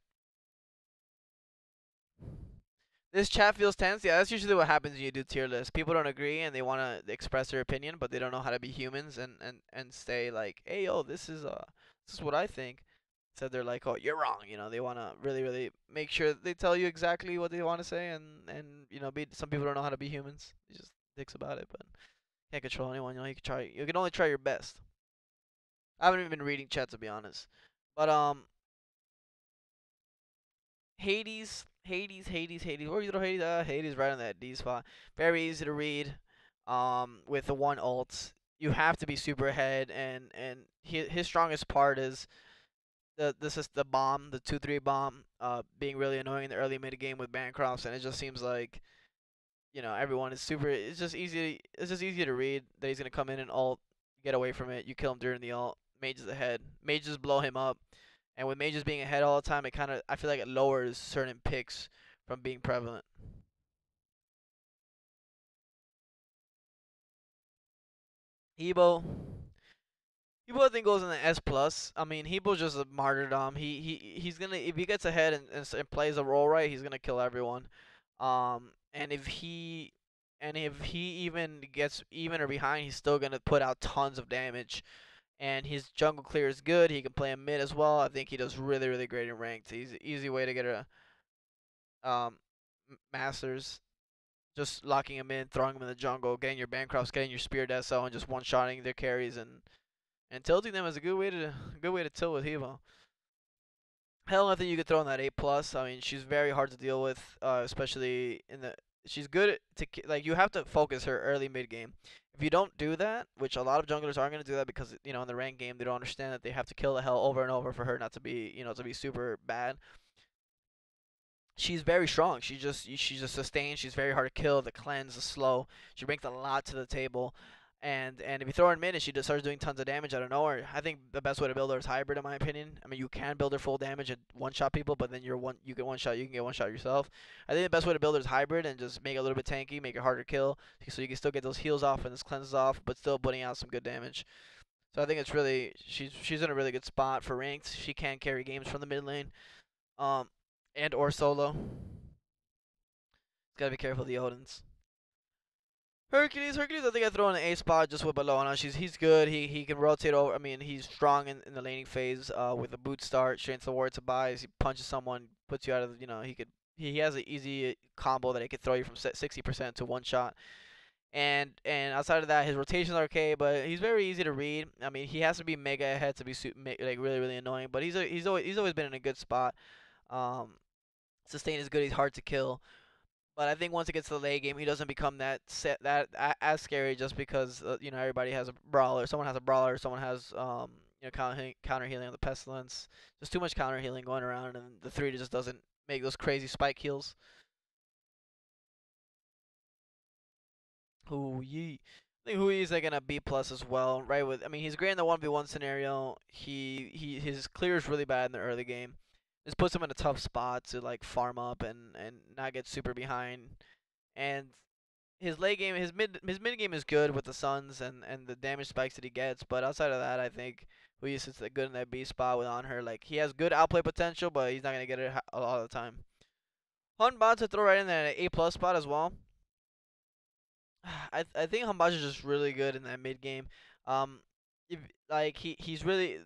This chat feels tense. Yeah, that's usually what happens when you do tier lists. People don't agree and they want to express their opinion, but they don't know how to be humans and stay like, hey yo, this is what I think. So they're like, oh, you're wrong. They want to really make sure they tell you exactly what they want to say and be. Some people don't know how to be humans. They just dicks about it, but can't control anyone. You can try. You can only try your best. I haven't even been reading chat to be honest, but Hades. Where you throw Hades? Hades right on that D spot. Very easy to read. With the one ult, you have to be super ahead, and his strongest part is the bomb, the 2-3 bomb, being really annoying in the early mid game with Bancrofts, and it just seems like everyone is super. It's just easy. It's just easy to read that he's gonna come in and ult, get away from it. You kill him during the ult. Mage is ahead. Mages blow him up. And with mages being ahead all the time, I feel like it lowers certain picks from being prevalent. Hebo. Hebo I think goes in the S plus. I mean, Hebo's just a martyrdom. He's gonna, if he gets ahead and plays a role right, he's gonna kill everyone. And if he even gets even or behind, he's still gonna put out tons of damage. And his jungle clear is good. He can play a mid as well. I think he does really great in ranked. He's an easy way to get a masters. Just locking him in, throwing him in the jungle, getting your Bancrofts, getting your Spear SL, and just one-shotting their carries and tilting them is a good way to tilt with Hebo. Hell, I think you could throw in that A plus. I mean, she's very hard to deal with, especially in the. She's good to like. You have to focus her early mid game. If you don't do that, which a lot of junglers aren't gonna do that because in the ranked game they don't understand that they have to kill the hell over and over for her not to be to be super bad. She's very strong. She's just sustained. She's very hard to kill. The cleanse, the slow. She brings a lot to the table. And if you throw her in mid and she just starts doing tons of damage out of nowhere, I think the best way to build her is hybrid in my opinion. I mean you can build her full damage and one shot people, but then you get one shot, you can get one shot yourself. I think the best way to build her is hybrid and just make it a little bit tanky, make it harder to kill, so you can still get those heals off and those cleanses off, but still putting out some good damage. So I think it's really she's in a really good spot for ranked. She can carry games from the mid lane. Um and or solo. Gotta be careful of the Odins. Hercules, I think I throw in an A spot just with Bellona. He's good. He can rotate over. I mean, he's strong in the laning phase. With a boot start, strength the ward to buys. He punches someone, puts you out of. He has an easy combo that he can throw you from 60% to one shot. And outside of that, his rotations are okay, but he's very easy to read. I mean, he has to be mega ahead to be like really annoying. But he's always been in a good spot. Um, sustain is good. He's hard to kill. But I think once it gets to the late game, he doesn't become as scary just because everybody has a brawler. Someone has a brawler. Someone has counter healing on the pestilence. Just too much counter healing going around, and the 3 just doesn't make those crazy spike heals. Hoo yee. I think Hui is like in a B plus as well, right? I mean, he's great in the 1v1 scenario. His clear is really bad in the early game. This puts him in a tough spot to like farm up and not get super behind. And his late game, his mid game is good with the Suns and the damage spikes that he gets. But outside of that, I think Hui sits good in that B spot with on her. Like he has good outplay potential, but he's not gonna get it a lot of the time. Hun to throw right in there at an A plus spot as well. I think Hambash is just really good in that mid game. Um, if, like he's really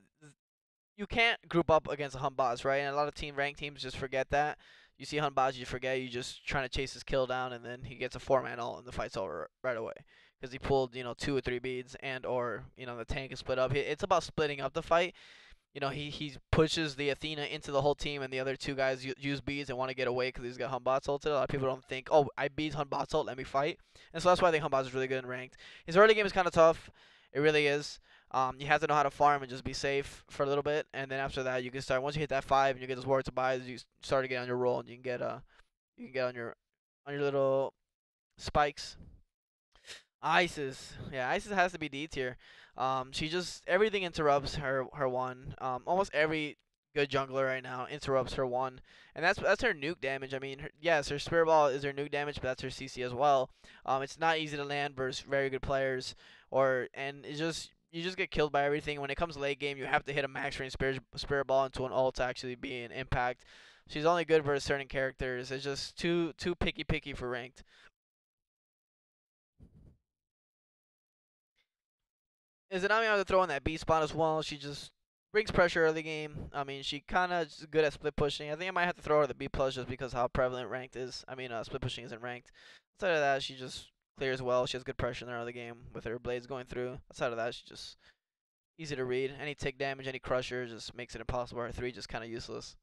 you can't group up against a Humbaz, right? And a lot of ranked teams just forget that. You see Humbaz, you forget you just trying to chase his kill down, and then he gets a 4-man ult, and the fight's over right away because he pulled 2 or 3 beads, and or the tank is split up. It's about splitting up the fight. he pushes the Athena into the whole team, and the other two guys use beads and want to get away because he's got Humbots ulted. A lot of people don't think, oh, I beat Humbots ult, let me fight. And so that's why I think Humbots is really good in ranked. His early game is kind of tough. It really is. You have to know how to farm and just be safe for a little bit, and then after that you can start. Once you hit that 5 and you get those warrior to buys, you start to get on your roll, and you can get on your little spikes. Isis, yeah, Isis has to be D tier. She just everything interrupts her one. Almost every good jungler right now interrupts her one, and that's her nuke damage. I mean, yes, her spirit ball is her nuke damage, but that's her CC as well. It's not easy to land versus very good players, and it's just you just get killed by everything. When it comes late game, you have to hit a max range spirit ball into an ult to actually be an impact. She's only good versus certain characters. It's just too picky for ranked. Izanami has to throw in that B spot as well. She just brings pressure early game. I mean, she kind of is good at split pushing. I think I might have to throw her the B plus just because how prevalent ranked is. I mean, split pushing isn't ranked. Outside of that, she just clears well. She has good pressure in the early game with her blades going through. Outside of that, she just easy to read. Any tick damage, any crusher just makes it impossible. Her 3 just kind of useless.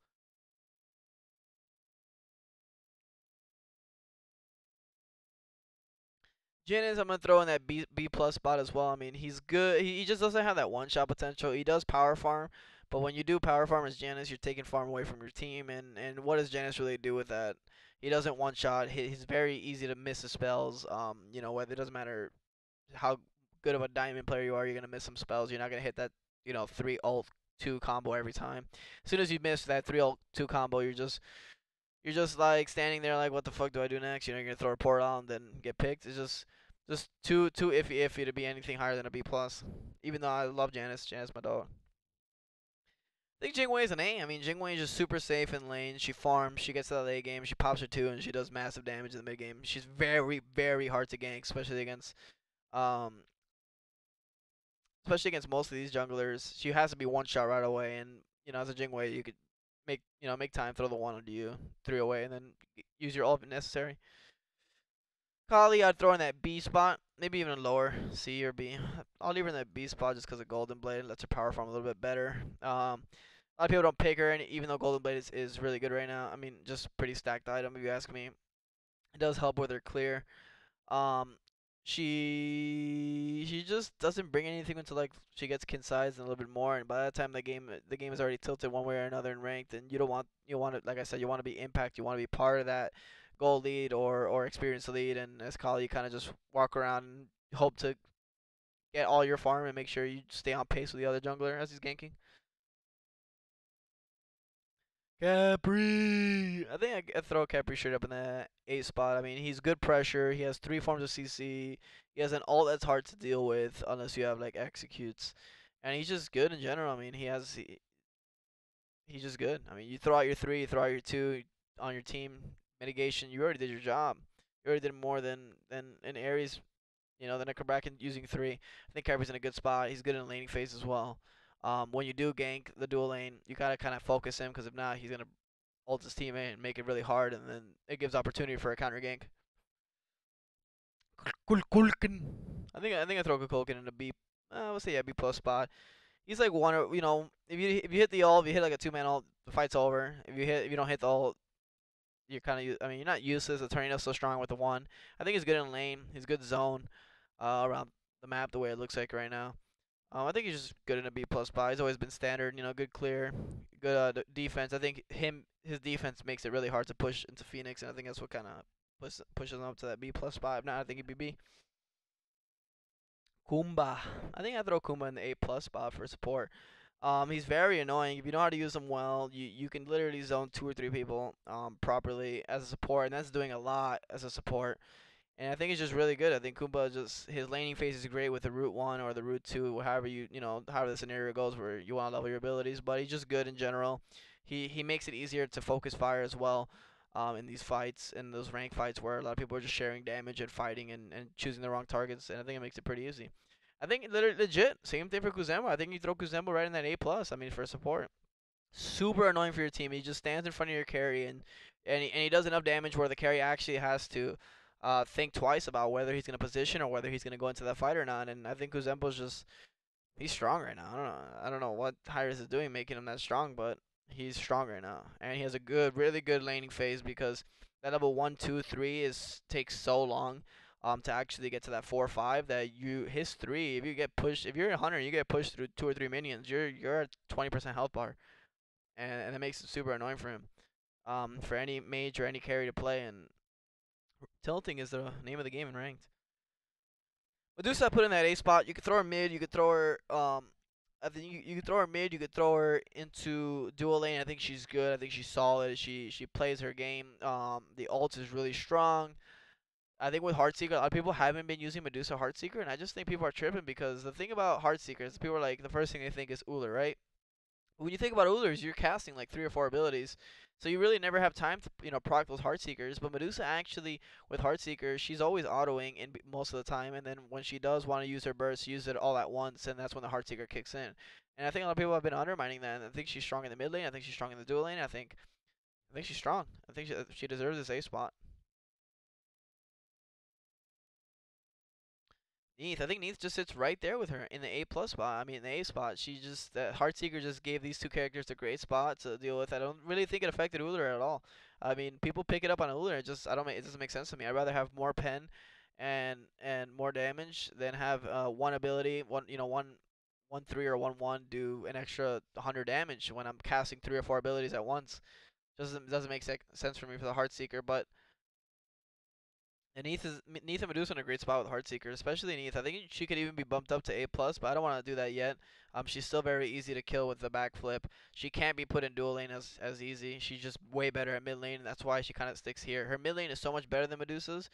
Janice, I'm gonna throw in that B plus spot as well. I mean, he's good. He just doesn't have that one shot potential. He does power farm, but when you do power farm as Janice, you're taking farm away from your team. And what does Janice really do with that? He doesn't one shot. He's very easy to miss his spells. Whether it doesn't matter how good of a diamond player you are, you're gonna miss some spells. You're not gonna hit that 3 ult 2 combo every time. As soon as you miss that 3 ult 2 combo, you're just like standing there like, what the fuck do I do next? You're gonna throw a port out and then get picked. It's just too iffy to be anything higher than a B plus. Even though I love Janice, Janice my dog. I think Jingwei is an A. I mean, Jingwei is just super safe in lane. She farms, she gets to the late game, she pops her 2, and she does massive damage in the mid game. She's very hard to gank, um especially against most of these junglers. She has to be one shot right away, and as a Jingwei, you could make time, throw the one onto you, 3 away, and then use your ult if necessary. Kali, I'd throw in that B spot, maybe even lower, C or B. I'll leave her in that B spot just because of Golden Blade. Lets her power farm a little bit better. A lot of people don't pick her, and even though Golden Blade is really good right now, I mean, just pretty stacked item if you ask me. It does help with her clear. Um, she just doesn't bring anything until like she gets concise and a little bit more, and by that time the game is already tilted one way or another in ranked, and you want to, like I said, you want to be impact, you want to be part of that goal lead or experience lead, and as Kali you kind of just walk around and hope to get all your farm and make sure you stay on pace with the other jungler as he's ganking. Capri. I think I'd throw Capri straight up in the A spot. I mean, he's good pressure. He has 3 forms of CC. He has an ult that's hard to deal with unless you have like executes, and he's just good in general. I mean, he's just good. I mean, you throw out your 3, you throw out your 2 on your team mitigation. You already did your job. You already did more than an Aries, than a Kraken using 3. I think Capri's in a good spot. He's good in laning phase as well. When you do gank the dual lane, you gotta kind of focus him because if not, he's gonna ult his teammate and make it really hard, and then it gives opportunity for a counter gank. Kulkulkin. I think I throw Kukulkan in a B. We'll say yeah, B plus spot. He's like one, or if you hit the ult, if you hit like a 2-man ult, the fight's over. If you don't hit the ult, you're kind of, I mean, you're not useless. The Tornado's so strong with the 1. I think he's good in lane. He's good zone around the map the way it looks like right now. I think he's just good in a B plus spot. He's always been standard, good clear, good defense. I think his defense makes it really hard to push into Phoenix, and I think that's what kind of pushes him up to that B plus spot. If not, I think he'd be B. Kumba. I think I throw Kumba in the A plus spot for support. He's very annoying. If you know how to use him well, you can literally zone 2 or 3 people properly as a support, and that's doing a lot as a support. And I think it's just really good. I think Kumba just his laning phase is great with the root 1 or the root 2, however however the scenario goes where you want to level your abilities. But he's just good in general. He makes it easier to focus fire as well. In these fights, in those rank fights where a lot of people are just sharing damage and fighting and choosing the wrong targets, and I think it makes it pretty easy. I think legit same thing for Kuzemba. I think you throw Kuzemba right in that A plus. I mean for support, super annoying for your team. He just stands in front of your carry and he does enough damage where the carry actually has to think twice about whether he's going to position or whether he's going to go into that fight or not. And I think Kuzembo's just He's strong right now. I don't know what Tyrus is doing making him that strong, but he's strong right now, and he has a good, really good laning phase because that level 1, 2, 3 is takes so long, to actually get to that 4, 5 that you his 3. If you get pushed, if you're a hunter, you get pushed through 2 or 3 minions. You're at 20% health bar, and it makes it super annoying for him. For any mage or any carry to play, and tilting is the name of the game in ranked. Medusa I put in that A spot. You could throw her mid. You could throw her. I think you could throw her mid. You could throw her into dual lane. I think she's good. I think she's solid. She plays her game. The ult is really strong. I think with Heartseeker, a lot of people haven't been using Medusa Heartseeker, and I just think people are tripping because the thing about Heartseeker is people are like the first thing they think is Uller, right? When you think about Ulers, you're casting like 3 or 4 abilities, so you really never have time to proc those Heartseekers. But Medusa actually, with Heartseeker, she's always autoing in most of the time, and then when she does want to use her burst, use it all at once, and that's when the Heartseeker kicks in. And I think a lot of people have been undermining that. And I think she's strong in the mid lane. I think she's strong in the dual lane. I think she's strong. I think she deserves this A spot. Neith, I think Neith just sits right there with her in the A plus spot. I mean, the A spot. She just Heartseeker just gave these two characters a great spot to deal with. I don't really think it affected Uller at all. I mean, people pick it up on Uller. It just I don't make, it doesn't make sense to me. I'd rather have more pen and more damage than have one ability, one 3 or 1 1 do an extra 100 damage when I'm casting 3 or 4 abilities at once. Doesn't make sense for me for the Heartseeker, but. And Neith and Medusa in a great spot with Heartseeker, especially Neith. I think she could even be bumped up to A plus, but I don't want to do that yet. She's still very easy to kill with the backflip. She can't be put in dual lane as easy. She's just way better at mid lane, and that's why she kind of sticks here. Her mid lane is so much better than Medusa's.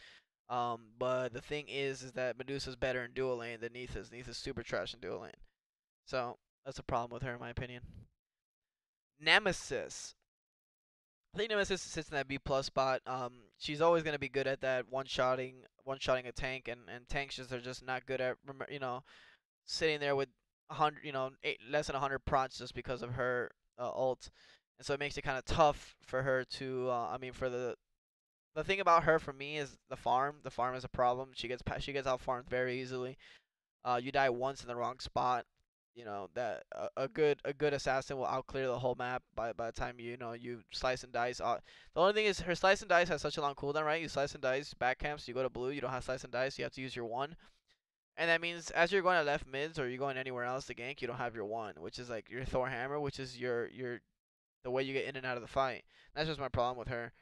But the thing is that Medusa's better in dual lane than Neith is. Neith is super trash in dual lane, so that's a problem with her in my opinion. Nemesis. I think Nemesis sits in that B plus spot. She's always gonna be good at that one shotting a tank, and tanks just are just not good at sitting there with 100, less than 100 procs just because of her ult, and so it makes it kind of tough for her to. I mean, for the thing about her for me is the farm. The farm is a problem. She gets out farmed very easily. You die once in the wrong spot, that a good assassin will outclear the whole map by the time you slice and dice. The only thing is her slice and dice has such a long cooldown, right? You slice and dice back camps, you go to blue, you don't have slice and dice, you have to use your one, and that means as you're going to left mids or you're going anywhere else to gank, you don't have your one, which is like your Thor hammer, which is your the way you get in and out of the fight. That's just my problem with her.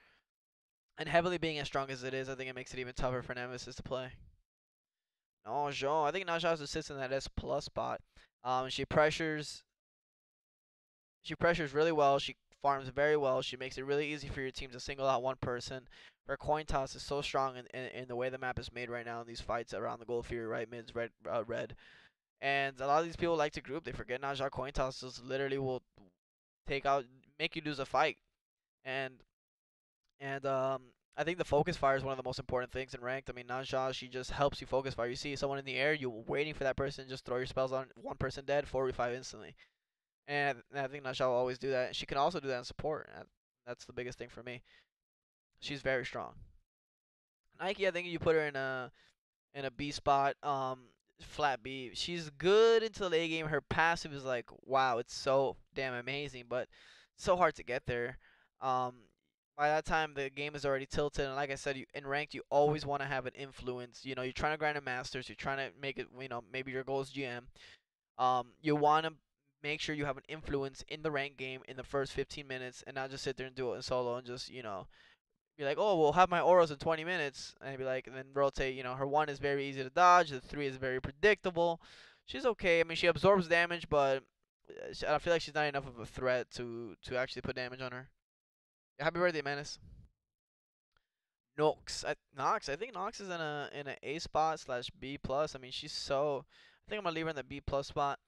And heavily being as strong as it is, I think it makes it even tougher for Nemesis to play. No, Jean. I think Najee just sits in that S plus spot. She pressures really well. She farms very well. She makes it really easy for your team to single out one person. Her coin toss is so strong in the way the map is made right now in these fights around the gold fury, right mids, red. And a lot of these people like to group. They forget Najee coin tosses literally will make you lose a fight. And and I think the focus fire is one of the most important things in ranked. I mean, Najee, she just helps you focus fire. You see someone in the air, you're waiting for that person, just throw your spells on one person dead, 4v5 instantly. And I think Najee will always do that. She can also do that in support. That's the biggest thing for me. She's very strong. Nike, I think you put her in a B spot, flat B. She's good into the late game. Her passive is like, wow, it's so damn amazing, but it's so hard to get there. Um, by that time, the game is already tilted, and like I said, in ranked, you always want to have an influence. You're trying to grind a masters. You're trying to make it. Maybe your goal is GM. You want to make sure you have an influence in the ranked game in the first 15 minutes, and not just sit there and do it in solo and just be like, oh, we'll have my auras in 20 minutes, and be like, and then rotate. Her one is very easy to dodge. The three is very predictable. She's okay. I mean, she absorbs damage, but I feel like she's not enough of a threat to actually put damage on her. Happy birthday, Menace. Knox. I think Knox is in a A spot slash B plus. I mean, she's so. I think I'm gonna leave her in the B plus spot.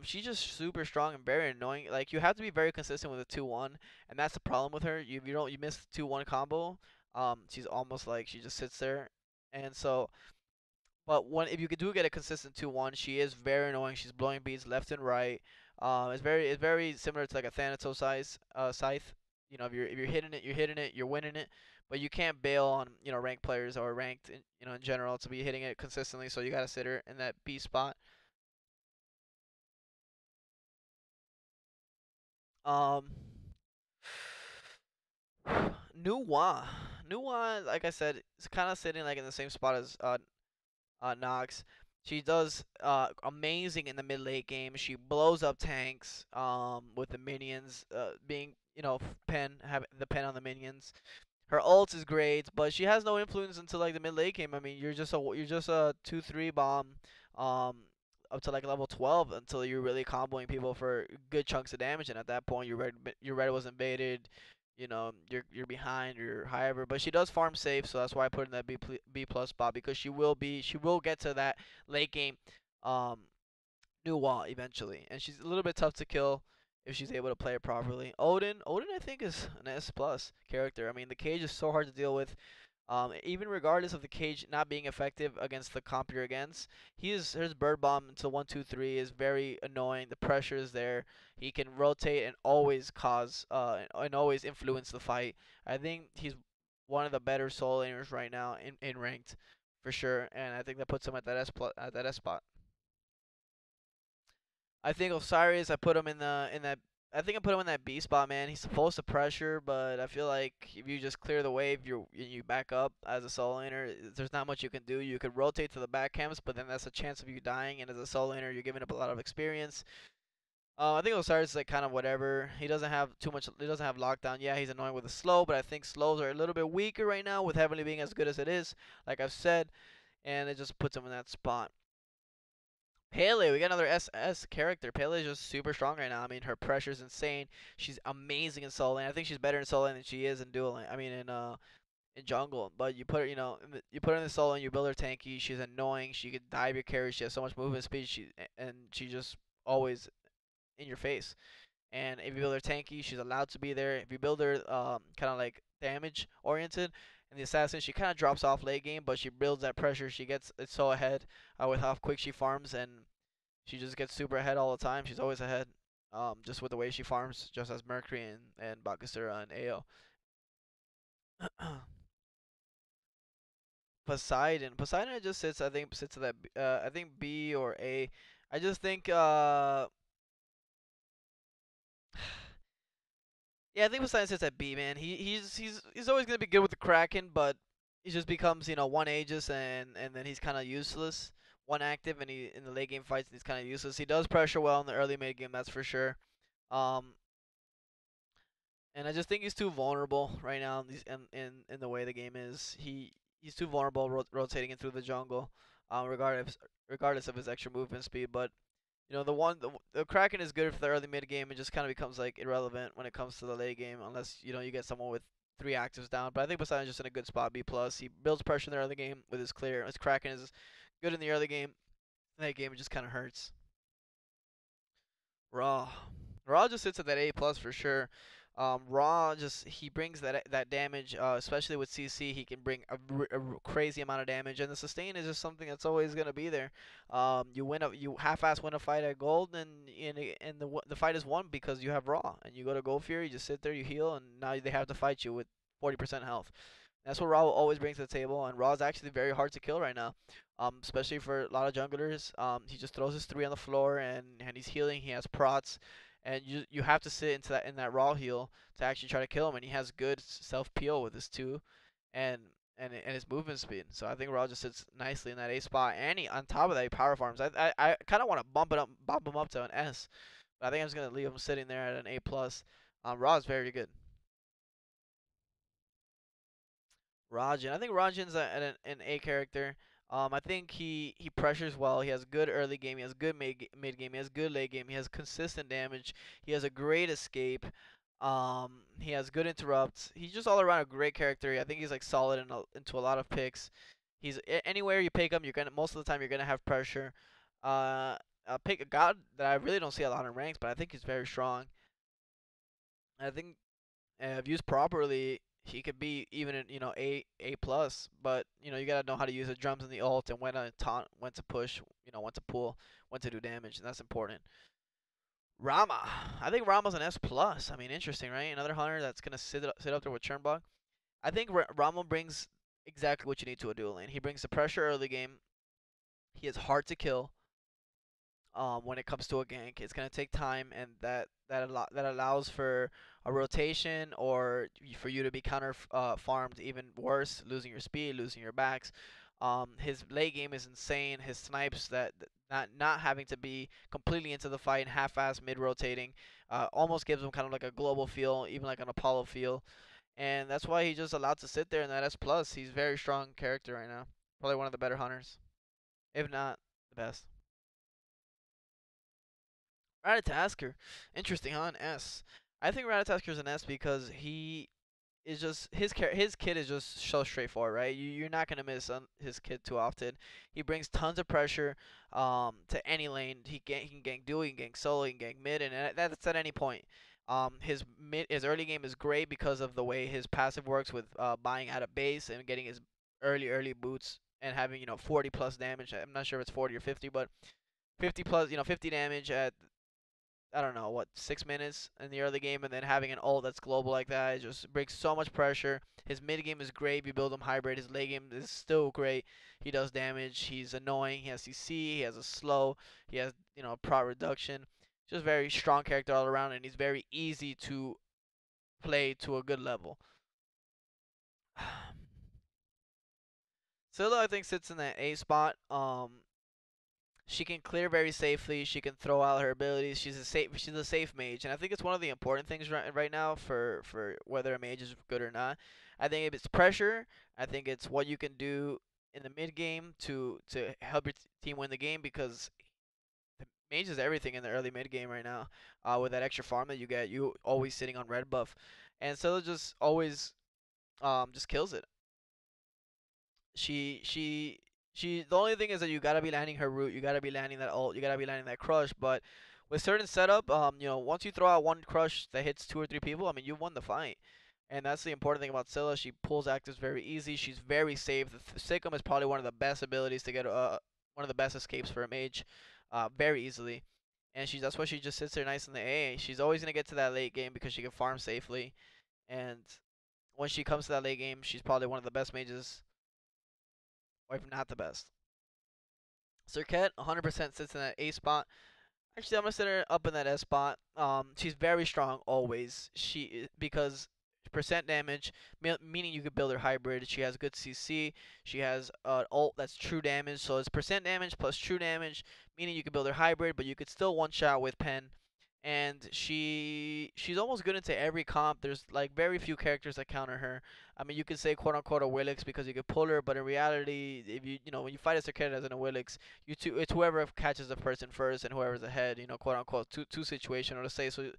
She's just super strong and very annoying. Like you have to be very consistent with a 2-1, and that's the problem with her. You miss the 2-1 combo. She's almost like she just sits there, and so. But if you do get a consistent 2-1, she is very annoying. She's blowing beads left and right. It's very similar to like a Thanatos size scythe. If you're hitting it, you're hitting it, you're winning it. But you can't bail on ranked players or ranked in general to be hitting it consistently. So you gotta sit her in that B spot. Um, Nuwa. Nuwa, like I said, is kind of sitting like in the same spot as Knox. She does amazing in the mid late game. She blows up tanks with the minions being pen have the pen on the minions. Her ult is great, but she has no influence until like the mid late game. I mean, you're just a 2-3 bomb um up to like level 12 until you're really comboing people for good chunks of damage, and at that point your red was invaded. You're behind or however, but she does farm safe, so that's why I put in that B plus spot because she will get to that late game um new wall eventually, and she's a little bit tough to kill if she's able to play it properly. Odin, I think is an S plus character. I mean, the cage is so hard to deal with. Even regardless of the cage not being effective against the comp you're against, his bird bomb until 1-2-3 is very annoying. The pressure is there. He can rotate and always cause and always influence the fight. I think he's one of the better solo laners right now in ranked for sure, and I think that puts him at that S spot. I think Osiris, I put him in that. I think I put him in that B spot, man. He's supposed to pressure, but I feel like if you just clear the wave, you back up as a solo laner. There's not much you can do. You could rotate to the back camps, but then that's a chance of you dying. And as a solo laner, you're giving up a lot of experience. I think Osiris is like kind of whatever. He doesn't have too much. He doesn't have lockdown. Yeah, he's annoying with the slow, but I think slows are a little bit weaker right now with Heavenly being as good as it is, like I've said, and it just puts him in that spot. Pele, we got another SS character. Pele is just super strong right now. I mean, her pressure's insane. She's amazing in solo lane. I think she's better in solo lane than she is in dual lane. I mean, in jungle. But you put her, you put her in the solo and you build her tanky. She's annoying. She can dive your carry. She has so much movement speed. She just always in your face. And if you build her tanky, she's allowed to be there. If you build her kind of like damage oriented, and the assassin, she kind of drops off late game, but she builds that pressure. She gets it so ahead with how quick she farms, and she just gets super ahead all the time. She's always ahead, just with the way she farms, just as Mercury and Bakkasur and AO. Poseidon just sits. I think sits at that. I think B or A. I just think. Yeah, I think Poseidon sits at B, man. He's always gonna be good with the Kraken, but he just becomes one Aegis and then he's kind of useless. One active and he in the late game fights and he's kind of useless. He does pressure well in the early mid game, that's for sure. Um, and I just think he's too vulnerable right now in the way the game is. He's too vulnerable rotating in through the jungle, regardless of his extra movement speed. But the Kraken is good for the early mid game. It just kind of becomes like irrelevant when it comes to the late game, unless you get someone with three actives down. But I think Poseidon's just in a good spot, B plus. He builds pressure in the early game with his clear. His Kraken is good in the early game. Late game, it just kind of hurts. Raw. Raw just sits at that A plus for sure. Raw just he brings that damage, especially with CC. He can bring a crazy amount of damage, and the sustain is just something that's always gonna be there. You half-ass win a fight at gold, and the fight is won because you have Raw, and you go to Gold Fury, you just sit there, you heal, and now they have to fight you with 40% health. That's what Raw always brings to the table, and Raw is actually very hard to kill right now, especially for a lot of junglers. He just throws his three on the floor, and he's healing. He has prots, and you have to sit into that Raw heal to actually try to kill him. And he has good self peel with his two, and and his movement speed. So I think Raw just sits nicely in that A spot, and he on top of that he power farms. I kind of want to bump him up to an S, but I think I'm just gonna leave him sitting there at an A plus. Raw is very good. Rajan. I think Rajan's an A character. I think he pressures well. He has good early game. He has good mid game. He has good late game. He has consistent damage. He has a great escape. He has good interrupts. He's just all around a great character. I think he's like solid into a lot of picks. Anywhere you pick him, you're gonna most of the time you're gonna have pressure. Pick a god that I really don't see a lot in ranks, but I think he's very strong. I think if used properly, he could be even A plus. But you gotta know how to use the drums and the ult and when to taunt, when to push, when to pull, when to do damage, and that's important. Ramaa, I think Rama's an S plus. I mean, interesting, right? Another hunter that's gonna sit up there with Chernbog. I think Ramaa brings exactly what you need to a duel lane. He brings the pressure early game. He is hard to kill. when it comes to a gank. It's gonna take time, and that allows for a rotation or for you to be counter farmed even worse, losing your speed, losing your backs. His late game is insane. His snipes not having to be completely into the fight and half-ass mid-rotating almost gives him kind of like a global feel, even like an Apollo feel, and that's why he's just allowed to sit there in that S plus. He's a very strong character right now. Probably one of the better hunters, if not the best. Ratatasker, interesting, huh? An S. I think Ratatasker's an S because he is just his kid is just so straightforward, right? You're not gonna miss on his kid too often. He brings tons of pressure to any lane. He can gank duo, he can gank solo, he can gank mid, and that's at any point. His early game is great because of the way his passive works with buying out of base and getting his early boots and having 40 plus damage. I'm not sure if it's 40 or 50, but 50 plus 50 damage at I don't know what 6 minutes in the early game, and then having an ult that's global like that, it just brings so much pressure. His mid game is great. If you build him hybrid, his late game is still great. He does damage. He's annoying. He has CC. He has a slow. He has prot reduction. Just very strong character all around, and he's very easy to play to a good level. Scylla, I think, sits in that A spot. She can clear very safely. She can throw out her abilities. She's a safe mage, and I think it's one of the important things right now for whether a mage is good or not. I think if it's pressure, I think it's what you can do in the mid game to help your team win the game, because the mage is everything in the early mid game right now. With that extra farm that you get, you always sitting on red buff, and so just always just kills it. she she she the only thing is that you gotta be landing her root, you gotta be landing that ult, you gotta be landing that crush, but with certain setup, once you throw out one crush that hits two or three people, I mean, you won the fight. And that's the important thing about Scylla. She pulls actives very easy. She's very safe. The Sikkim is probably one of the best abilities to get one of the best escapes for a mage, very easily. And that's why she just sits there nice in the A. She's always gonna get to that late game because she can farm safely. And when she comes to that late game, she's probably one of the best mages, or if not the best. Serket 100% sits in that A spot. Actually, I'm gonna set her up in that S spot. She's very strong always. Because percent damage, meaning you could build her hybrid. She has good CC. She has an ult that's true damage, so it's percent damage plus true damage, meaning you could build her hybrid, but you could still one shot with pen. And she's almost good into every comp. There's like very few characters that counter her. I mean, you could say quote unquote a Willix because you could pull her, but in reality, if when you fight a Serket as in a Willix, it's whoever catches the person first and whoever's ahead, quote unquote two situational to say. So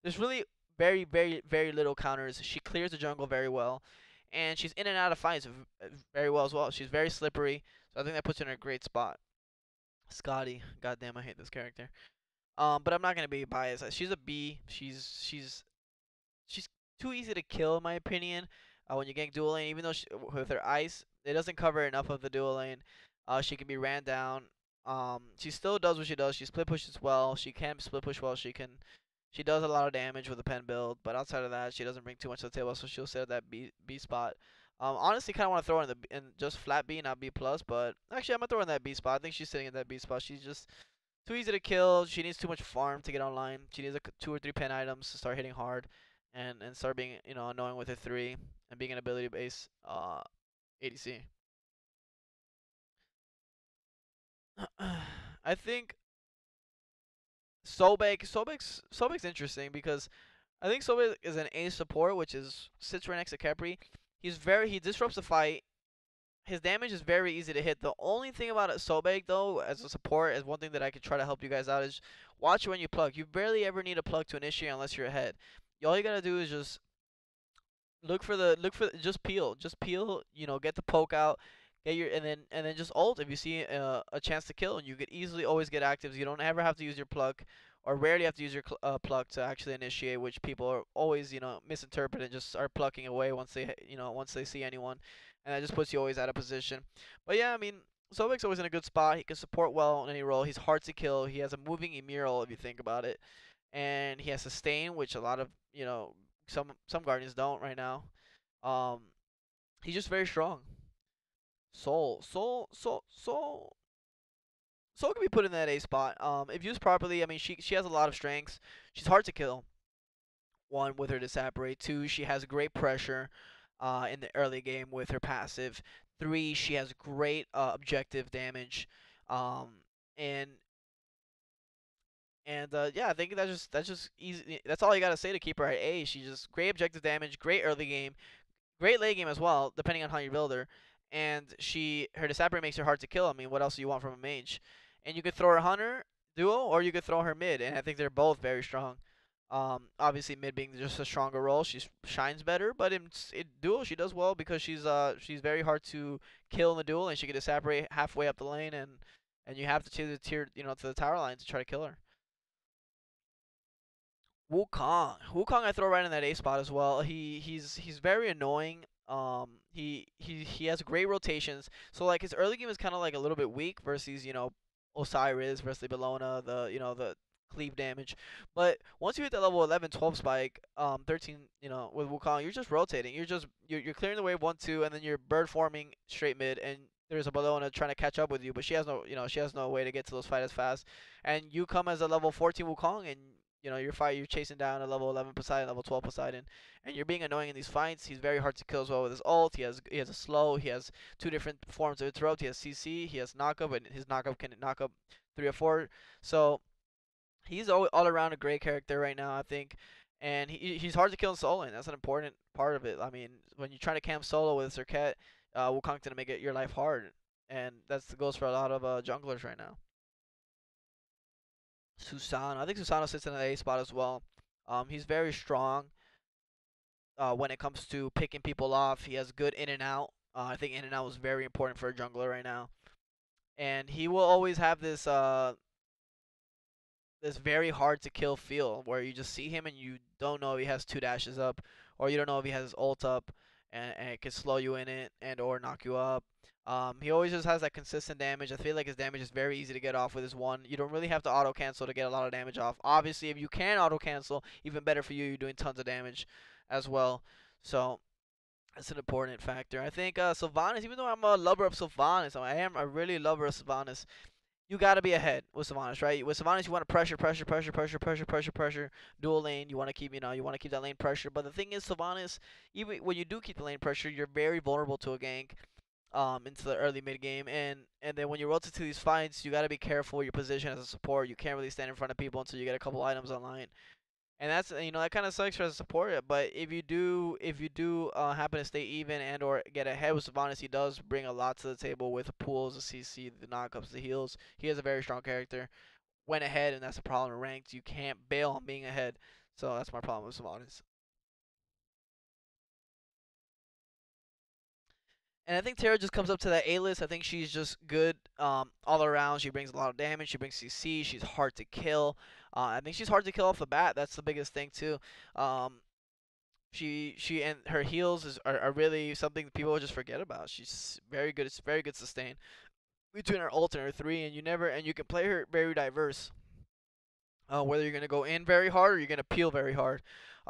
there's really very little counters. She clears the jungle very well, and she's in and out of fights very well as well. She's very slippery, so I think that puts her in a great spot. Scotty, goddamn, I hate this character. But I'm not gonna be biased. She's a B. She's too easy to kill in my opinion. When you gank dual lane, even though with her ice, it doesn't cover enough of the dual lane. She can be ran down. She still does what she does. She split pushes well. She can split push well. She does a lot of damage with a pen build, but outside of that, she doesn't bring too much to the table. So she'll sit at that B spot. Honestly, kind of want to throw her in just flat B, not B plus. But actually, I'm gonna throw her in that B spot. I think she's sitting in that B spot. She's just too easy to kill. She needs too much farm to get online. She needs like 2 or 3 pen items to start hitting hard, and start being annoying with her three and being an ability base ADC. I think Sobek's interesting because I think Sobek is an A support, which sits right next to Khepri. He disrupts the fight. His damage is very easy to hit. The only thing about Sobek, though, as a support, is one thing that I could try to help you guys out is watch when you plug. You barely ever need a plug to initiate unless you're ahead. All you gotta do is just just peel, get the poke out, get your and then just ult if you see a chance to kill, and you could easily always get actives. You don't ever have to use your plug, or rarely have to use your plug to actually initiate, which people are always misinterpret and just start plucking away once they see anyone, and that just puts you always out of position. But yeah, I mean, Sobek's always in a good spot. He can support well in any role. He's hard to kill. He has a moving emural if you think about it, and he has sustain, which a lot of some guardians don't right now. Um, he's just very strong. Soul. Soul can be put in that A spot. If used properly, I mean, she has a lot of strengths. She's hard to kill. One, with her disapparate. Two, she has great pressure in the early game with her passive. Three, she has great objective damage. Um, and yeah, I think that's just easy. That's all you gotta say to keep her at A. She's just great objective damage, great early game, great late game as well, depending on how you build her. And her disapparate makes her hard to kill. I mean, what else do you want from a mage? And you could throw her hunter duo, or you could throw her mid, and I think they're both very strong. Obviously mid being just a stronger role, she shines better. But in duo, she does well because she's very hard to kill in the duel, and she can disapparate halfway up the lane, and you have to to the to the tower line to try to kill her. Wukong I throw right in that A spot as well. He's very annoying. He has great rotations. So like his early game is kind of like a little bit weak versus Osiris versus Bellona, the cleave damage. But once you hit that level 11, 12 spike, 13, with Wukong, you're just rotating. You're clearing the wave 1, 2, and then you're bird forming straight mid, and there's a Bellona trying to catch up with you, but she has no way to get to those fight as fast. And you come as a level 14 Wukong, and you're chasing down a level 11 Poseidon, level 12 Poseidon, and you're being annoying in these fights. He's very hard to kill as well with his ult. He has a slow. He has two different forms of interrupt. He has CC. He has knockup, and his knockup can knock up 3 or 4. So he's all around a great character right now, I think. And he's hard to kill in solo, and that's an important part of it. I mean, when you're trying to camp solo with Circuit, Wukong's gonna make your life hard, and that's goes for a lot of junglers right now. Susano. I think Susano sits in an A spot as well. He's very strong when it comes to picking people off. He has good in and out. I think in and out is very important for a jungler right now. And he will always have this very hard to kill feel where you just see him and you don't know if he has 2 dashes up, or you don't know if he has his ult up, and it can slow you in it and or knock you up. He always just has that consistent damage. I feel like his damage is very easy to get off with his one. You don't really have to auto cancel to get a lot of damage off. Obviously, if you can auto cancel, even better for you. You're doing tons of damage as well. So that's an important factor. I think Sylvanas, even though I'm a lover of Sylvanas, I am a really lover of Sylvanas. You got to be ahead with Sylvanas, right? With Sylvanas, you want to pressure, dual lane. You want to keep, you want to keep that lane pressure. But the thing is, Sylvanas, even when you do keep the lane pressure, you're very vulnerable to a gank into the early mid game, and then when you rotate to these fights, you got to be careful your position as a support. You can't really stand in front of people until you get a couple items online, and that's that kind of sucks as a support. But if you do happen to stay even and or get ahead with Sylvanas, he does bring a lot to the table with the pools, the CC, the knockups, the heals. He has a very strong character. Went ahead, and that's the problem in ranked. You can't bail on being ahead, so that's my problem with Sylvanas. And I think Tara just comes up to that A list. I think she's just good all around. She brings a lot of damage. She brings CC. She's hard to kill. I think she's hard to kill off the bat. That's the biggest thing too. Um, she and her heals are really something people just forget about. She's very good. It's very good sustain between her ult and her three, and you can play her very diverse. Whether you're gonna go in very hard or you're gonna peel very hard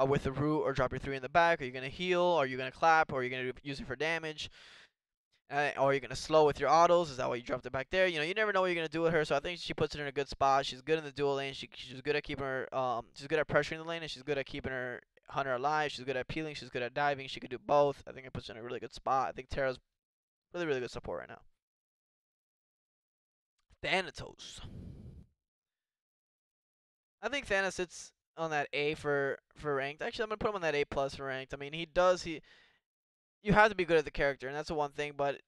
with the root, or drop your three in the back, or you're gonna heal, or you're gonna clap, or you're gonna use it for damage. Or you're gonna slow with your autos. Is that why you dropped it back there? You never know what you're gonna do with her. So I think she puts it in a good spot. She's good in the dual lane. She's good at keeping her. She's good at pressuring the lane, and she's good at keeping her hunter alive. She's good at peeling. She's good at diving. She could do both. I think it puts her in a really good spot. I think Terra's really really good support right now. Thanatos. I think Thanos sits on that A for ranked. Actually, I'm gonna put him on that A plus for ranked. I mean, he you have to be good at the character, and that's the one thing. But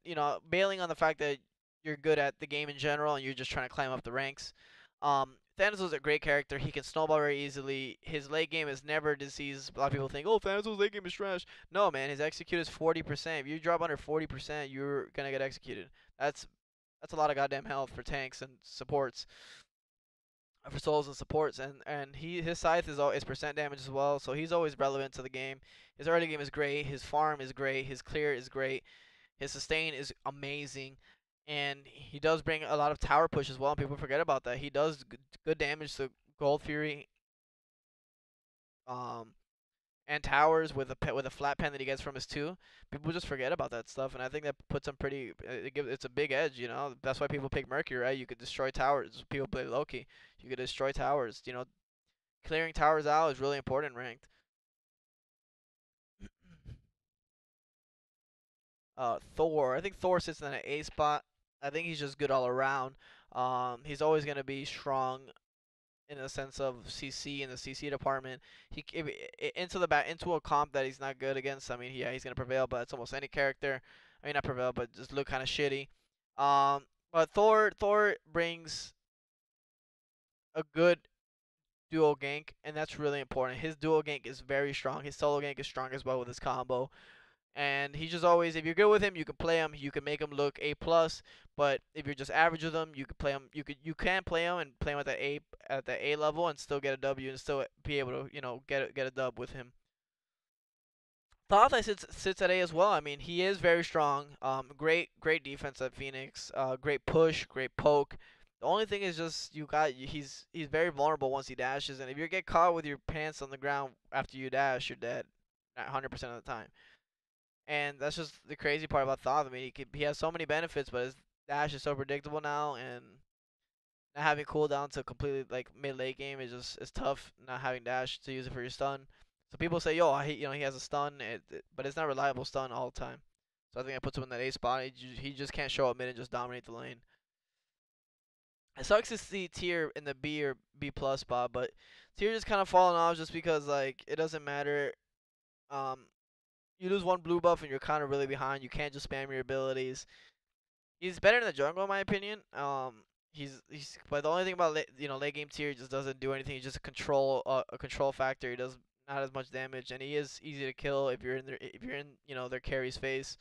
bailing on the fact that you're good at the game in general, and you're just trying to climb up the ranks. Thanos is a great character. He can snowball very easily. His late game is never disease. A lot of people think, oh, Thanos' late game is trash. No, man, his execute is 40%. If you drop under 40%, you're gonna get executed. That's a lot of goddamn health for tanks and supports, for souls and supports, and his scythe is percent damage as well, so he's always relevant to the game. His early game is great, his farm is great, his clear is great, his sustain is amazing, and he does bring a lot of tower push as well. And people forget about that. He does good damage to Gold Fury, um, and towers with a flat pen that he gets from his two. People just forget about that stuff, and I think that puts him pretty. It's a big edge, you know. That's why people pick Mercury, right? You could destroy towers. People play Loki. You could destroy towers. You know, clearing towers out is really important in ranked. Thor. I think Thor sits in an A spot. I think he's just good all around. He's always gonna be strong in the sense of CC in the CC department. Into the back into a comp that he's not good against. I mean, yeah, he's gonna prevail, but it's almost any character. I mean, not prevail, but just look kind of shitty. But Thor brings a good duo gank, and that's really important. His duo gank is very strong. His solo gank is strong as well with his combo. And he's just always, if you're good with him, you can play him. You can make him look A plus. But if you're just average with him, you can play him. You can play him and play him at the A level and still get a W and still be able to get a dub with him. Thought sits at A as well. I mean, he is very strong. Great defense at Phoenix. Great push, great poke. The only thing is just he's very vulnerable once he dashes, and if you get caught with your pants on the ground after you dash, you're dead, 100% of the time. And that's just the crazy part about Thoth. I mean, he has so many benefits, but his dash is so predictable now, and not having cooldown to completely like mid late game is just it's tough. Not having dash to use it for your stun. So people say, yo, he has a stun, but it's not reliable stun all the time. So I think that puts him in that A spot. He just can't show up mid and just dominate the lane. It sucks to see Tier in the B or B plus spot, but Tier just kind of falling off just because like it doesn't matter. Um, you lose one blue buff and you're kind of really behind. You can't just spam your abilities. He's better in the jungle in my opinion. But the only thing about late game Tier, he just doesn't do anything. He's just a control factor. He does not as much damage, and he is easy to kill if you're in their carry's face.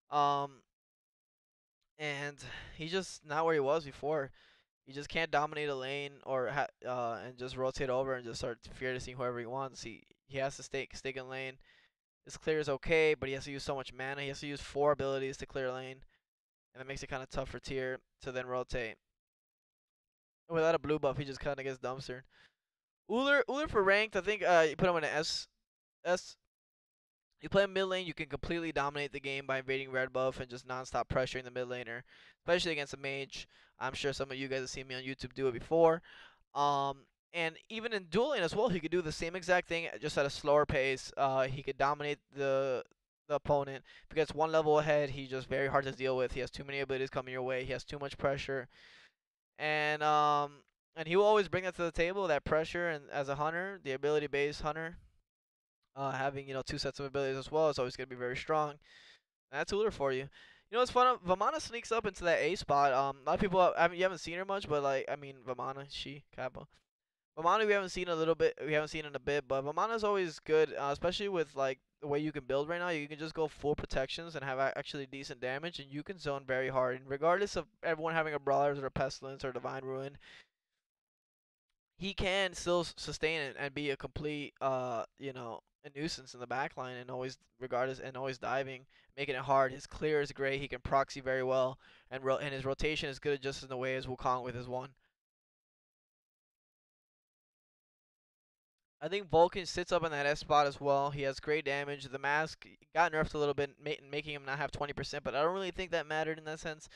Um, and he's just not where he was before. He just can't dominate a lane and just rotate over and just start fear to see whoever he wants. He has to stick in lane. His clear is okay, but he has to use so much mana. He has to use 4 abilities to clear lane, and that makes it kind of tough for Tier to then rotate. Without a blue buff, he just kind of gets dumpstered. Uller for ranked, I think you put him in an S. You play him mid lane, you can completely dominate the game by invading red buff and just non-stop pressuring the mid laner, especially against a mage. I'm sure some of you guys have seen me on YouTube do it before. Um, and even in dueling as well, he could do the same exact thing just at a slower pace. He could dominate the opponent. If he gets one level ahead, he's just very hard to deal with. He has too many abilities coming your way. He has too much pressure, and he will always bring that to the table. That pressure, and as a hunter, the ability-based hunter, having 2 sets of abilities as well is always going to be very strong. And that's Uller for you. You know what's fun? Vamana sneaks up into that A spot. A lot of people you haven't seen her much, but like I mean Vamana, she Chapo. Vamana we haven't seen a little bit. We haven't seen in a bit, but Vamana's always good, especially with like the way you can build right now. You can just go full protections and have actually decent damage, and you can zone very hard. And regardless of everyone having a brawlers or a pestilence or divine ruin, he can still sustain it and be a complete a nuisance in the backline and always diving, making it hard. His clear is great. He can proxy very well, and his rotation is good just in the way as Wukong with his one. I think Vulcan sits up in that S spot as well. He has great damage. The mask got nerfed a little bit, making him not have 20%, but I don't really think that mattered in that sense.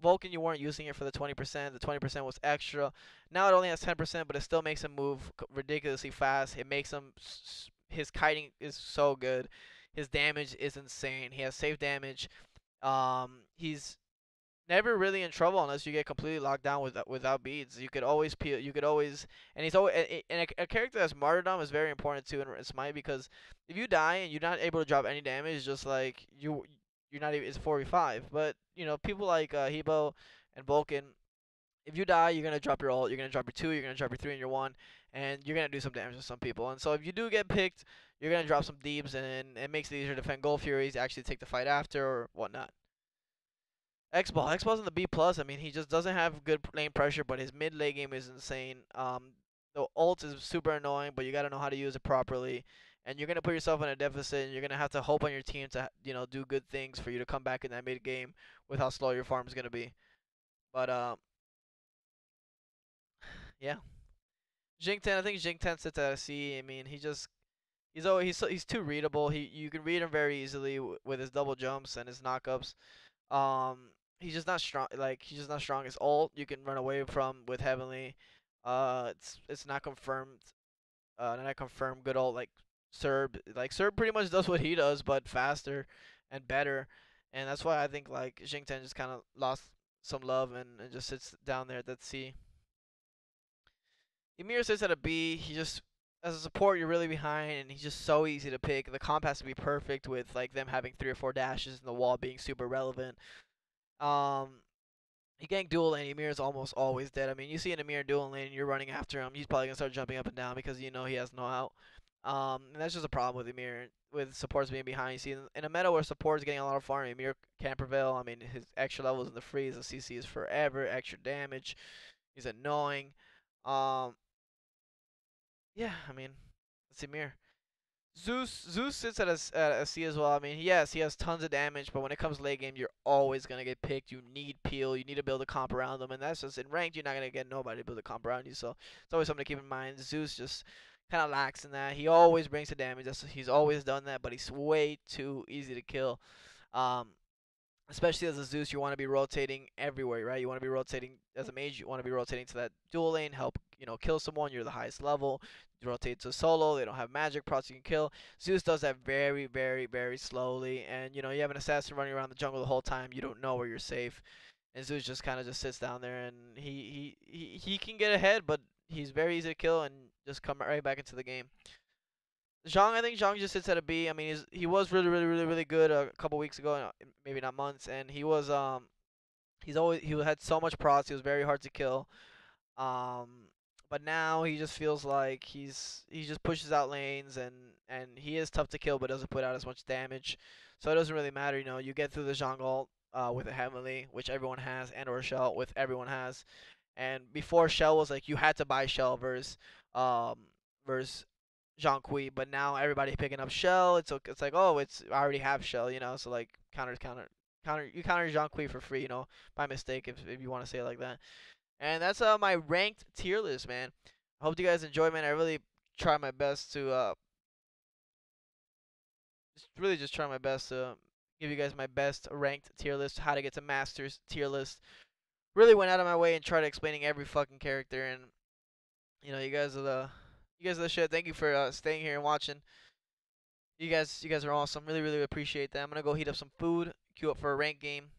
Vulcan, you weren't using it for the 20%. The 20% was extra. Now it only has 10%, but it still makes him move ridiculously fast. It makes him his kiting is so good. His damage is insane. He has safe damage. He's never really in trouble unless you get completely locked down without beads. You could always peel. You could always, and he's always and a character that's martyrdom is very important too in Smite, because if you die and you're not able to drop any damage, it's just like you're not even, it's 4v5. But people like Hebo and Vulcan, if you die, you're gonna drop your ult, you're gonna drop your 2, you're gonna drop your 3 and your 1, and you're gonna do some damage to some people. And so if you do get picked, you're gonna drop some deeps, and it makes it easier to defend Gold Furies, actually take the fight after or whatnot. X-Ball's in the B plus. I mean, he just doesn't have good lane pressure, but his mid lane game is insane. The ult is super annoying, but you gotta know how to use it properly. And you're gonna put yourself in a deficit, and you're gonna have to hope on your team to do good things for you to come back in that mid game with how slow your farm is gonna be. But yeah, Jing 10. I think Jing 10 sits at a C. I mean, he just He's too readable. You can read him very easily with his double jumps and his knockups. He's just not strong. Like he's just not strong. His ult you can run away from with heavenly. It's not confirmed. Not confirmed good ult like Serb. Like Serb pretty much does what he does, but faster and better. And that's why I think like Jingten just kind of lost some love and just sits down there at that C. Ymir sits at a B. He just as a support you're really behind, and he's just so easy to pick. The comp has to be perfect with like them having 3 or 4 dashes and the wall being super relevant. Um, you gank dual lane, Ymir is almost always dead. I mean, you see an Ymir dual lane, you're running after him. He's probably gonna start jumping up and down because you know he has no out. And that's just a problem with Ymir with supports being behind. You see, in a meta where supports getting a lot of farm, Ymir can't prevail. I mean, his extra levels in the freeze, the CC is forever, extra damage. He's annoying. Um, yeah, I mean, it's Ymir. Zeus sits at a C as well. I mean, yes, he has tons of damage, but when it comes late game, you're always gonna get picked. You need peel. You need to build a comp around them, and that's just in ranked. You're not gonna get nobody to build a comp around you. So it's always something to keep in mind. Zeus just kind of lacks in that. He always brings the damage. He's always done that, but he's way too easy to kill. Um, Especially as a Zeus, you want to be rotating everywhere, right? You want to be rotating as a mage. You want to be rotating to that dual lane, help kill someone. You're the highest level. You rotate to solo. They don't have magic procs you can kill. Zeus does that very, very, very slowly, and you have an assassin running around the jungle the whole time. You don't know where you're safe, and Zeus just kind of just sits down there, and he can get ahead, but he's very easy to kill and just come right back into the game. Zhang, I think Zhang just sits at a B. I mean, he was really, really, really, really good a couple weeks ago, maybe not months, and he had so much procs. He was very hard to kill. Um, but now he just feels like he just pushes out lanes and he is tough to kill, but doesn't put out as much damage. So it doesn't really matter. You get through the Zhang ult with a heavenly, which everyone has, and or Shell, with everyone has. And before Shell was like you had to buy Shell versus Jean Kui, but now everybody picking up Shell. It's like I already have Shell, so like you counter Jean Kui for free, by mistake if you want to say it like that. And that's my ranked tier list, man. I hope you guys enjoy, man. I really try my best to just try my best to give you guys my best ranked tier list, how to get to masters tier list. Really went out of my way and tried explaining every fucking character, and you guys are the shit. Thank you for staying here and watching. You guys are awesome. Really, really appreciate that. I'm gonna go heat up some food, queue up for a rank game.